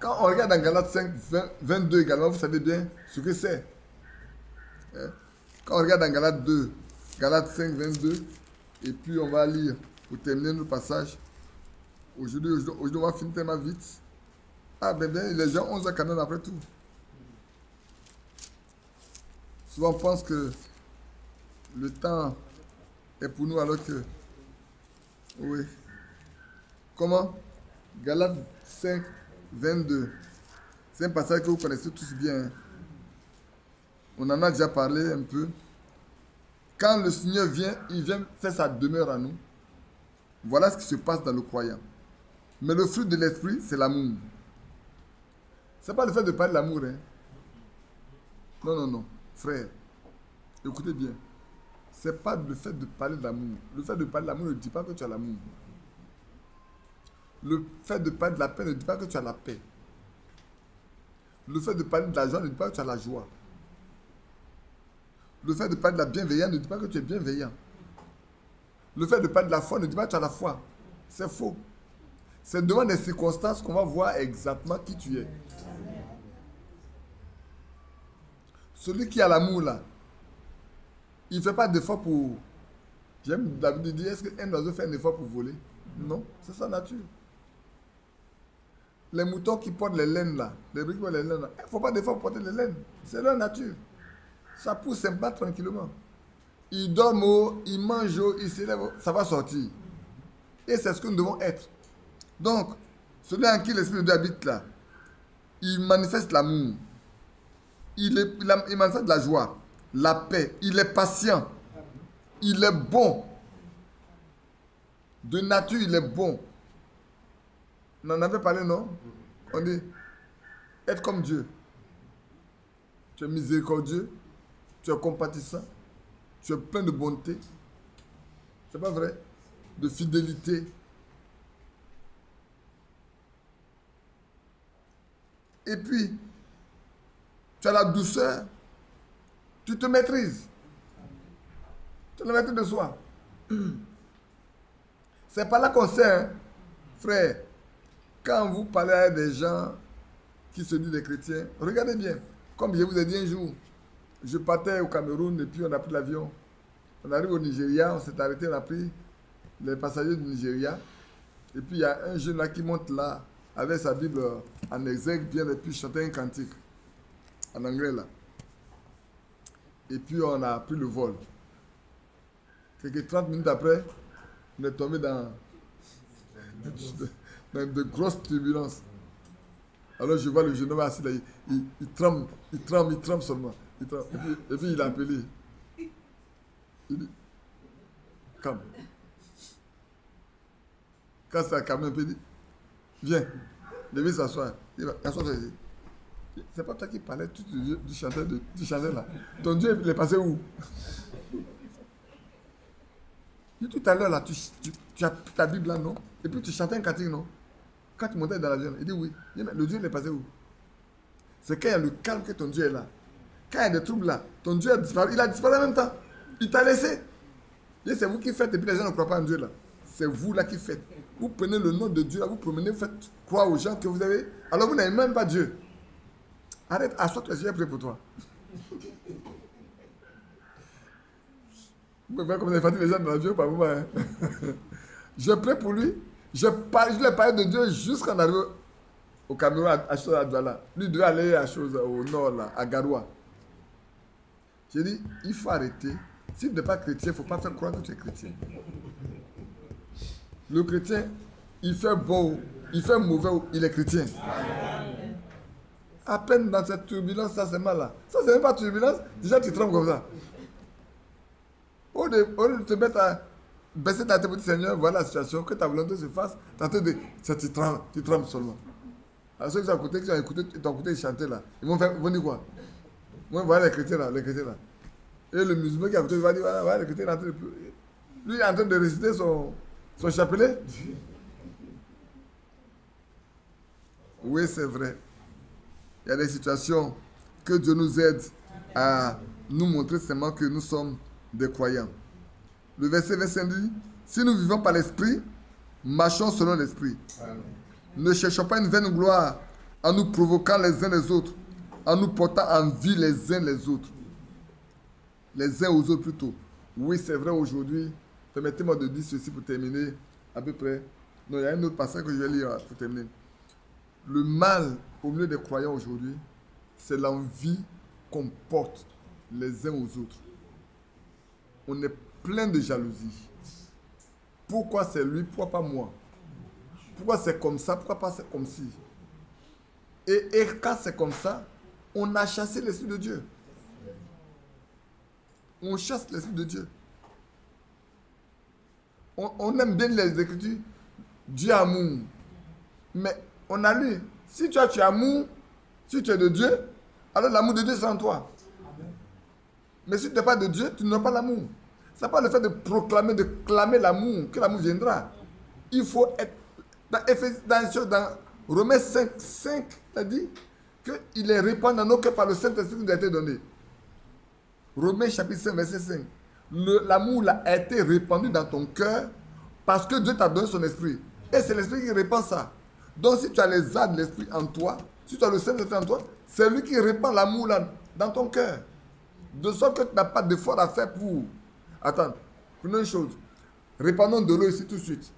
quand on regarde dans Galates 5, 22 également, vous savez bien ce que c'est. Quand on regarde dans Galates 5, 22, et puis on va lire pour terminer notre passage. Aujourd'hui, on va finir tellement vite. Ah, ben bien, les gens 11 h quand même après tout. Souvent, on pense que le temps est pour nous alors que... Oui. Comment? Galates 5, 22. C'est un passage que vous connaissez tous bien. On en a déjà parlé un peu. Quand le Seigneur vient, il vient faire sa demeure à nous. Voilà ce qui se passe dans le croyant. Mais le fruit de l'esprit, c'est l'amour. Ce n'est pas le fait de parler de l'amour. Hein. Non. Frère, écoutez bien. Ce n'est pas le fait de parler d'amour. Le fait de parler d'amour ne dit pas que tu as l'amour. Le fait de parler de la paix ne dit pas que tu as la paix. Le fait de parler de la joie ne dit pas que tu as la joie. Le fait de parler de la bienveillance ne dit pas que tu es bienveillant. Le fait de parler de la foi ne dit pas que tu as la foi. C'est faux. C'est devant des circonstances qu'on va voir exactement qui tu es. Celui qui a l'amour là, il ne fait pas d'effort pour... J'aime David dire, est-ce qu'un oiseau fait un effort pour voler? Non, c'est sa nature. Les moutons qui portent les laines là, les briques qui portent les laines là, il ne faut pas d'effort pour porter les laines. C'est leur nature. Ça pousse simplement tranquillement. Ils dorment, ils mangent, ils s'élèvent, ça va sortir. Et c'est ce que nous devons être. Donc, celui en qui l'Esprit de Dieu habite là, il manifeste l'amour. Il manifeste la joie, la paix. Il est patient. Il est bon. De nature, il est bon. On en avait parlé, non? On dit, être comme Dieu. Tu es miséricordieux. Tu es compatissant. Tu es plein de bonté. C'est pas vrai? De fidélité. Et puis, tu as la douceur. Tu te maîtrises. Tu as la maîtrise de soi. C'est pas là qu'on sait, hein, frère. Quand vous parlez à des gens qui se disent des chrétiens, regardez bien. Comme je vous ai dit un jour, je partais au Cameroun et puis on a pris l'avion. On arrive au Nigeria, on s'est arrêté, on a pris les passagers du Nigeria. Et puis il y a un jeune là qui monte là, avec sa Bible en exergue, bien, et puis chanter un cantique. En anglais là. Et puis on a pris le vol. C'est que 30 minutes après, on est tombé dans de grosses turbulences. Alors je vois le jeune homme assis là, il tremble seulement. Il tremble. Et puis il a appelé. Il dit, calme. Quand ça a calmé un peu, il dit, viens, viens s'asseoir. Il va s'asseoir ici. C'est pas toi qui parlais, tu chantais là. Ton Dieu, il est passé où? Et tout à l'heure là, tu as pris ta Bible là, non? Et puis tu chantais un cantique, non? Quand tu montais dans l'avion, il dit oui. Il dit, mais le Dieu, il est passé où? C'est quand il y a le calme que ton Dieu est là. Quand il y a des troubles là, ton Dieu a disparu. Il a disparu en même temps. Il t'a laissé. Et c'est vous qui faites, et puis les gens ne croient pas en Dieu là. C'est vous là qui faites. Vous prenez le nom de Dieu là, vous promenez, vous faites croire aux gens que vous avez. Alors vous n'avez même pas Dieu. Arrête, assois-toi, je vais prier pour toi. Vous pouvez voir comme vous avez fatigué les gens dans l'avion par moi. Hein? Je prie pour lui. Je lui ai parlé de Dieu jusqu'à arriver au Cameroun, à Douala. Lui devait aller au nord, là, à Garoua. J'ai dit, il faut arrêter. Si tu n'es pas chrétien, il ne faut pas faire croire que tu es chrétien. Le chrétien, il fait bon, il fait mauvais, il est chrétien. À peine dans cette turbulence, ça c'est mal là. Ça c'est même pas turbulence, déjà tu trembles comme ça. Au lieu de te mettre à baisser ta tête pour dire Seigneur, voilà la situation, que ta volonté se fasse, tu trembles seulement. Alors ceux qui sont à côté, qui ont écouté chanter là, ils vont dire quoi? Ils vont voir les chrétiens là. Et le musulman qui est à côté, il va dire voilà, les chrétiens rentrent. Lui il est en train de réciter son chapelet. Oui, c'est vrai. Il y a des situations que Dieu nous aide à nous montrer seulement que nous sommes des croyants. Le verset 25 dit, si nous vivons par l'esprit, marchons selon l'esprit. Ne cherchons pas une vaine gloire en nous provoquant les uns les autres, en nous portant en vie les uns les autres. Les uns aux autres plutôt. Oui, c'est vrai aujourd'hui. Permettez-moi de dire ceci pour terminer à peu près. Non, il y a un autre passage que je vais lire pour terminer. Le mal au milieu des croyants aujourd'hui, c'est l'envie qu'on porte les uns aux autres. On est plein de jalousie. Pourquoi c'est lui, pourquoi pas moi? Pourquoi c'est comme ça, pourquoi pas c'est comme ci? Et quand c'est comme ça, on a chassé l'Esprit de Dieu. On chasse l'Esprit de Dieu. On aime bien les Écritures. Dieu amour. Mais on a lu, si tu es amour, si tu es de Dieu, alors l'amour de Dieu c'est en toi. Mais si tu n'es pas de Dieu, tu n'as pas l'amour. Ce n'est pas le fait de proclamer, de clamer l'amour, que l'amour viendra. Il faut être... Dans Romains 5, il a dit qu'il est répandu dans nos cœurs par le Saint-Esprit qui nous a été donné. Romains chapitre 5, verset 5. L'amour a été répandu dans ton cœur parce que Dieu t'a donné son esprit. Et c'est l'esprit qui répand ça. Donc si tu as les arts de l'esprit en toi, si tu as le Saint-Esprit en toi, c'est lui qui répand l'amour là dans ton cœur. De sorte que tu n'as pas d'effort à faire pour... Attends, prenons une chose. Répandons de l'eau ici tout de suite.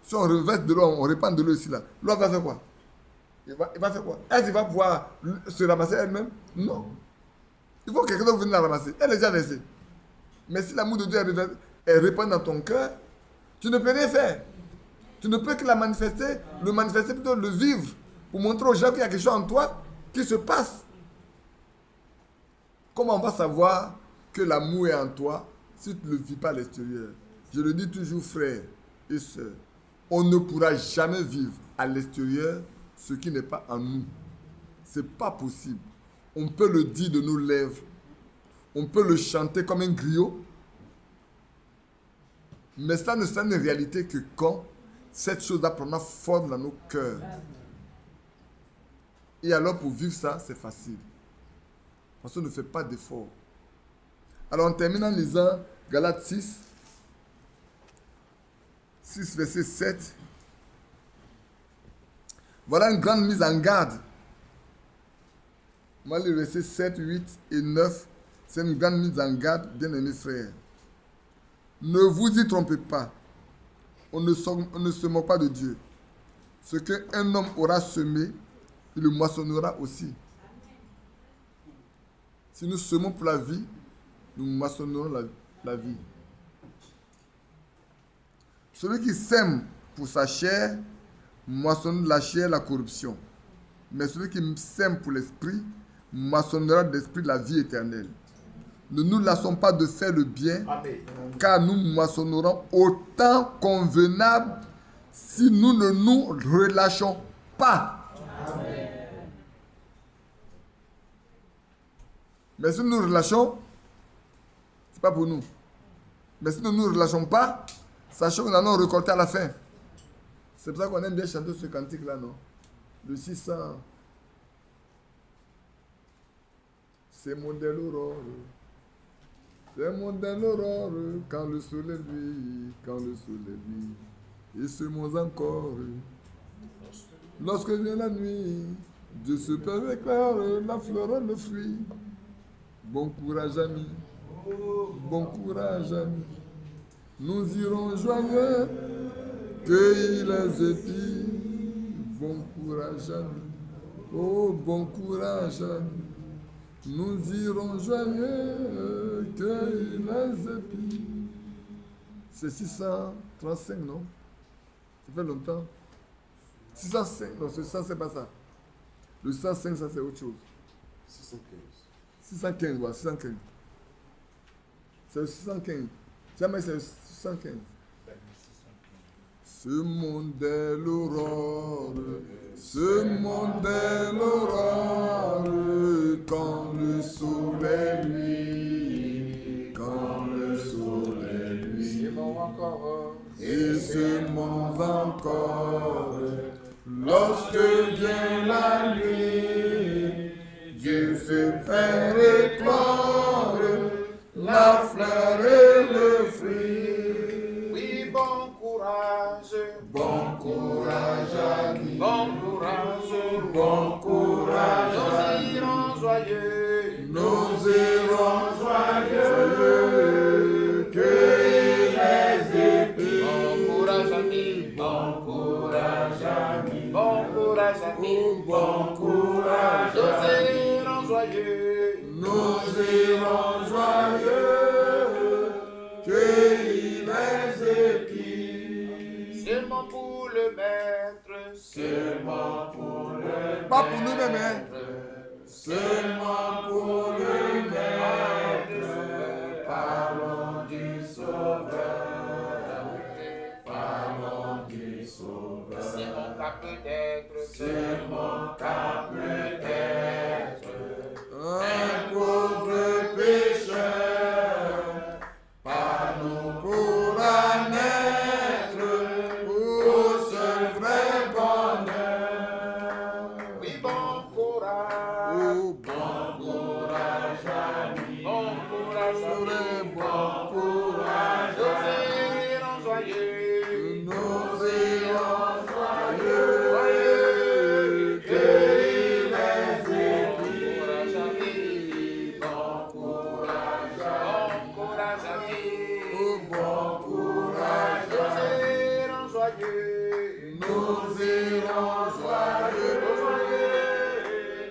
Si on reverse de l'eau, on répand de l'eau ici là. L'eau va faire quoi? Il va faire quoi? Est-ce qu'il va pouvoir se ramasser elle-même? Non. Il faut que quelqu'un d'autre vienne la ramasser. Elle est déjà versée. Mais si l'amour de Dieu est répandu dans ton cœur, tu ne peux rien faire. Tu ne peux que le manifester plutôt le vivre, pour montrer aux gens qu'il y a quelque chose en toi qui se passe. Comment on va savoir que l'amour est en toi si tu ne le vis pas à l'extérieur? Je le dis toujours, frères et sœurs, on ne pourra jamais vivre à l'extérieur ce qui n'est pas en nous. Ce n'est pas possible. On peut le dire de nos lèvres, on peut le chanter comme un griot, mais ça ne sera une réalité que quand cette chose-là prendra forme dans nos cœurs. Et alors pour vivre ça, c'est facile. Parce qu'on ne fait pas d'effort. Alors on termine en lisant Galates 6, verset 7. Voilà une grande mise en garde. Moi, les versets 7, 8 et 9, c'est une grande mise en garde, bien-aimés frères. Ne vous y trompez pas. On ne se moque pas de Dieu. Ce qu'un homme aura semé, il le moissonnera aussi. Si nous semons pour la vie, nous moissonnerons la vie. Celui qui sème pour sa chair, moissonne de la chair la corruption. Mais celui qui sème pour l'esprit, moissonnera de l'esprit la vie éternelle. Ne nous lassons pas de faire le bien, car nous moissonnerons au temps convenable si nous ne nous relâchons pas. Amen. Mais si nous nous relâchons, ce n'est pas pour nous. Mais si nous ne nous relâchons pas, sachons que nous allons récolter à la fin. C'est pour ça qu'on aime bien chanter ce cantique-là, non? Le 600. C'est mon dès l'aurore. C'est mon dès l'aurore. Quand le soleil luit, quand le soleil luit. Et ce mot encore. Lorsque vient la nuit, Dieu se perd éclaire, la fleur, le fruit. Bon courage, ami. Bon courage, ami. Nous irons joyeux, cueillir les épis. Bon courage, ami. Oh, bon courage, ami. Nous irons joyeux, cueillir les épis. C'est 635, non? Ça fait longtemps. 605, non, ce 600, c'est pas ça. Le 605, ça, c'est autre chose. 615, voilà, 615. C'est le 615. Jamais c'est le 615. Ce monde est l'aurore, ce monde est l'aurore, quand le soleil luit, quand le soleil luit, et ce monde encore, lorsque vient la nuit, Dieu se fait éclore, la fleur et le fruit. Oui, bon courage, ami. bon courage, Bon courage, nous irons joyeux, nous irons joyeux, cueillir les épis. bon courage, ami, Bon courage, ami. bon courage, ami, Bon courage, nous irons joyeux, nous irons joyeux, cueillir les épis. seulement pour le maître, Seulement pour le pas pour nous-mêmes, hein. Seulement pour le maître. Parlons du Sauveur. Parlons du Sauveur. c'est mon cas peut-être, C'est mon cas peut-être. Un pauvre pécheur. Par nous pourra naître au seul vrai bonheur. oui, bon courage, Oh, bon courage, ami. bon courage, ami, Bon courage, nous irons joyeux, nous irons joyeux, cueillir les épis. courage, ami, Bon courage, bon courage, ami, oh, bon courage, nous irons joyeux, nous irons joyeux,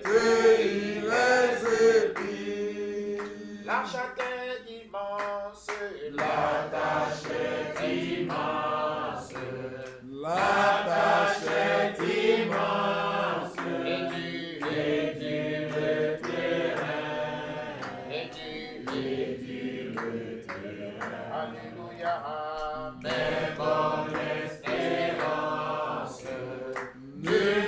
cueillir les épis. la chatte est immense, La tâche est immense, la tâche est immense, et dur le terrain, et dur le terrain, alléluia, amen. mais comme l'espérance, nul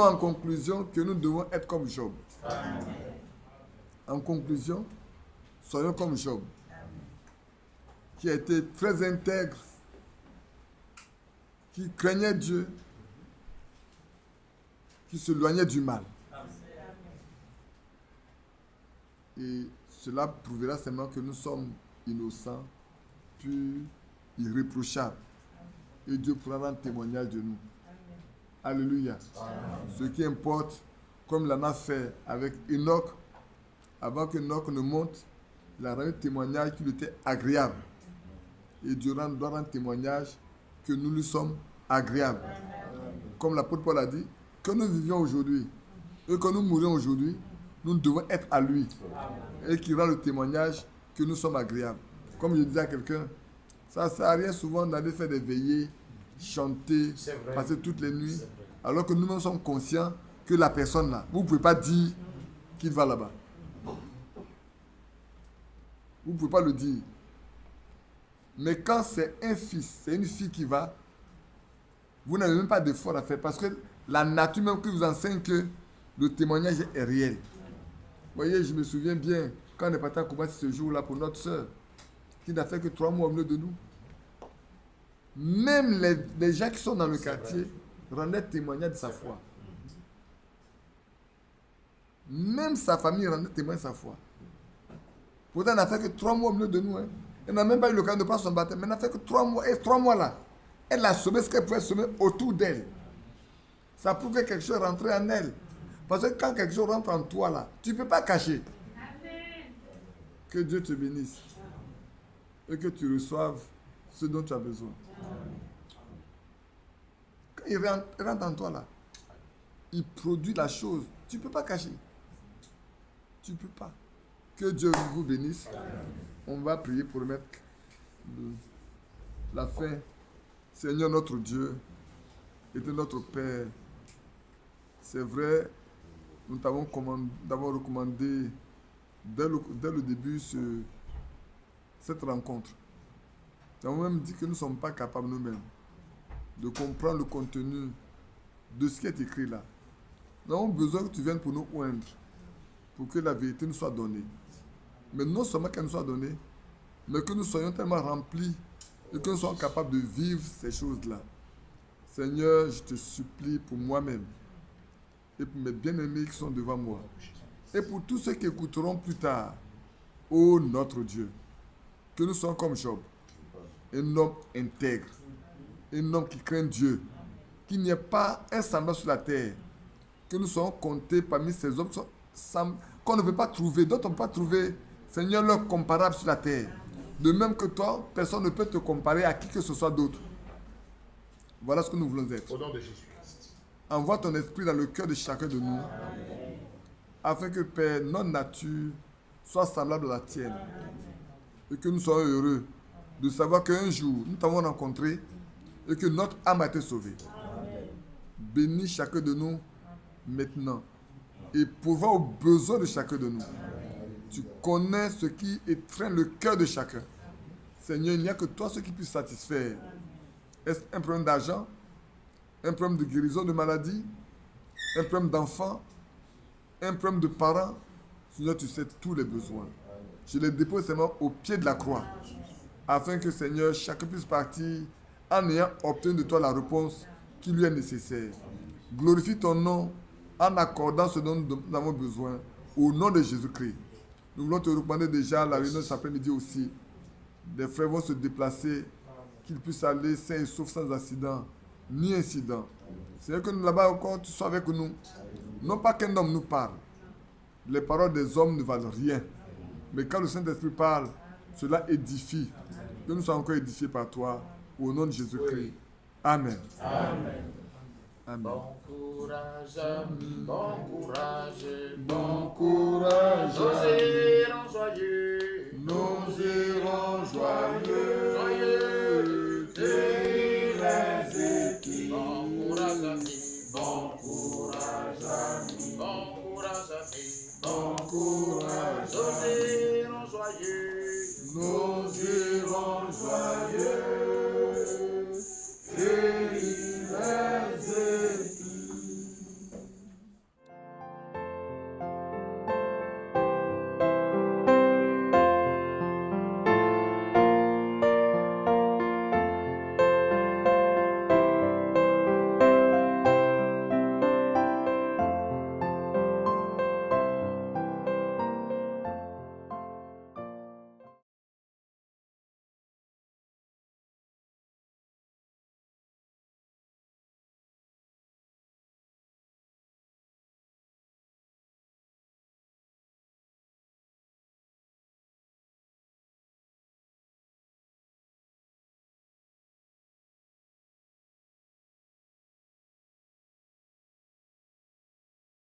en conclusion que nous devons être comme Job. En conclusion, soyons comme Job, qui a été très intègre, qui craignait Dieu, qui s'éloignait du mal. Et cela prouvera seulement que nous sommes innocents, purs, irréprochables. Et Dieu pourra rendre témoignage de nous. Alléluia. Ce qui importe, comme il en a fait avec Enoch, avant que Enoch ne monte, il a rendu témoignage qu'il était agréable. Et Dieu doit rendre témoignage que nous lui sommes agréables. Comme l'apôtre Paul a dit, que nous vivions aujourd'hui et que nous mourions aujourd'hui, nous devons être à lui. Et qu'il rend le témoignage que nous sommes agréables. Comme je disais à quelqu'un, ça ne sert à rien souvent d'aller faire des veillées, chanter, passer toutes les nuits, alors que nous-mêmes sommes conscients que la personne là, vous ne pouvez pas dire qu'il va là-bas. Vous ne pouvez pas le dire. Mais quand c'est un fils, c'est une fille qui va, vous n'avez même pas d'effort à faire parce que la nature même qui vous enseigne que le témoignage est réel. Vous voyez, je me souviens bien, quand on est parti à Kumasi ce jour-là pour notre soeur, qui n'a fait que 3 mois au milieu de nous. Même les gens qui sont dans le quartier rendaient témoignage de sa foi. Même sa famille rendait témoignage de sa foi. Pourtant, elle n'a fait que 3 mois au milieu de nous. Hein. Elle n'a même pas eu l'occasion de prendre son baptême, mais elle n'a fait que 3 mois. Et 3 mois là, elle a semé ce qu'elle pouvait semer autour d'elle. Ça prouve que quelque chose est rentré en elle. Parce que quand quelque chose rentre en toi là, tu ne peux pas cacher. Amen. Que Dieu te bénisse. Et que tu reçoives ce dont tu as besoin. Quand il rentre en toi là, il produit la chose. Tu ne peux pas cacher. Tu ne peux pas. Que Dieu vous bénisse. On va prier pour remettre la fin. Seigneur notre Dieu, et de notre Père, c'est vrai, nous t'avons recommandé dès le début cette rencontre. Nous avons même dit que nous ne sommes pas capables nous-mêmes de comprendre le contenu de ce qui est écrit là. Nous avons besoin que tu viennes pour nous oindre, pour que la vérité nous soit donnée. Mais non seulement qu'elle nous soit donnée, mais que nous soyons tellement remplis et que nous soyons capables de vivre ces choses-là. Seigneur, je te supplie pour moi-même et pour mes bien-aimés qui sont devant moi et pour tous ceux qui écouteront plus tard. Ô notre Dieu, que nous soyons comme Job, un homme intègre, un homme qui craint Dieu, qu'il n'y ait pas un semblable sur la terre, que nous soyons comptés parmi ces hommes qu'on ne peut pas trouver, d'autres on ne peut pas trouver, Seigneur, leur comparable sur la terre. De même que toi, personne ne peut te comparer à qui que ce soit d'autre. Voilà ce que nous voulons être. Au nom de Jésus-Christ. Envoie ton esprit dans le cœur de chacun de nous, afin que, Père, notre nature soit semblable à la tienne. Et que nous soyons heureux de savoir qu'un jour, nous t'avons rencontré et que notre âme a été sauvée. Bénis chacun de nous maintenant et pourvois aux besoins de chacun de nous. Tu connais ce qui étreint le cœur de chacun. Seigneur, il n'y a que toi ce qui puisse satisfaire. Est-ce un problème d'argent? Un problème de guérison de maladie? Un problème d'enfant? Un problème de parents? Seigneur, tu sais tous les besoins. Je les dépose seulement au pied de la croix. Afin que, Seigneur, chacun puisse partir en ayant obtenu de toi la réponse qui lui est nécessaire. Glorifie ton nom en accordant ce dont nous avons besoin. Au nom de Jésus-Christ. Nous voulons te recommander déjà la réunion de cet après-midi aussi. Des frères vont se déplacer, qu'ils puissent aller sains et saufs sans accident, ni incident. C'est que là-bas encore, tu sois avec nous. Non pas qu'un homme nous parle. Les paroles des hommes ne valent rien. Mais quand le Saint-Esprit parle, cela édifie. Que nous soyons encore édifiés par toi. Au nom de Jésus-Christ. Amen. Amen. Amen. Bon courage, bon courage, Bon courage.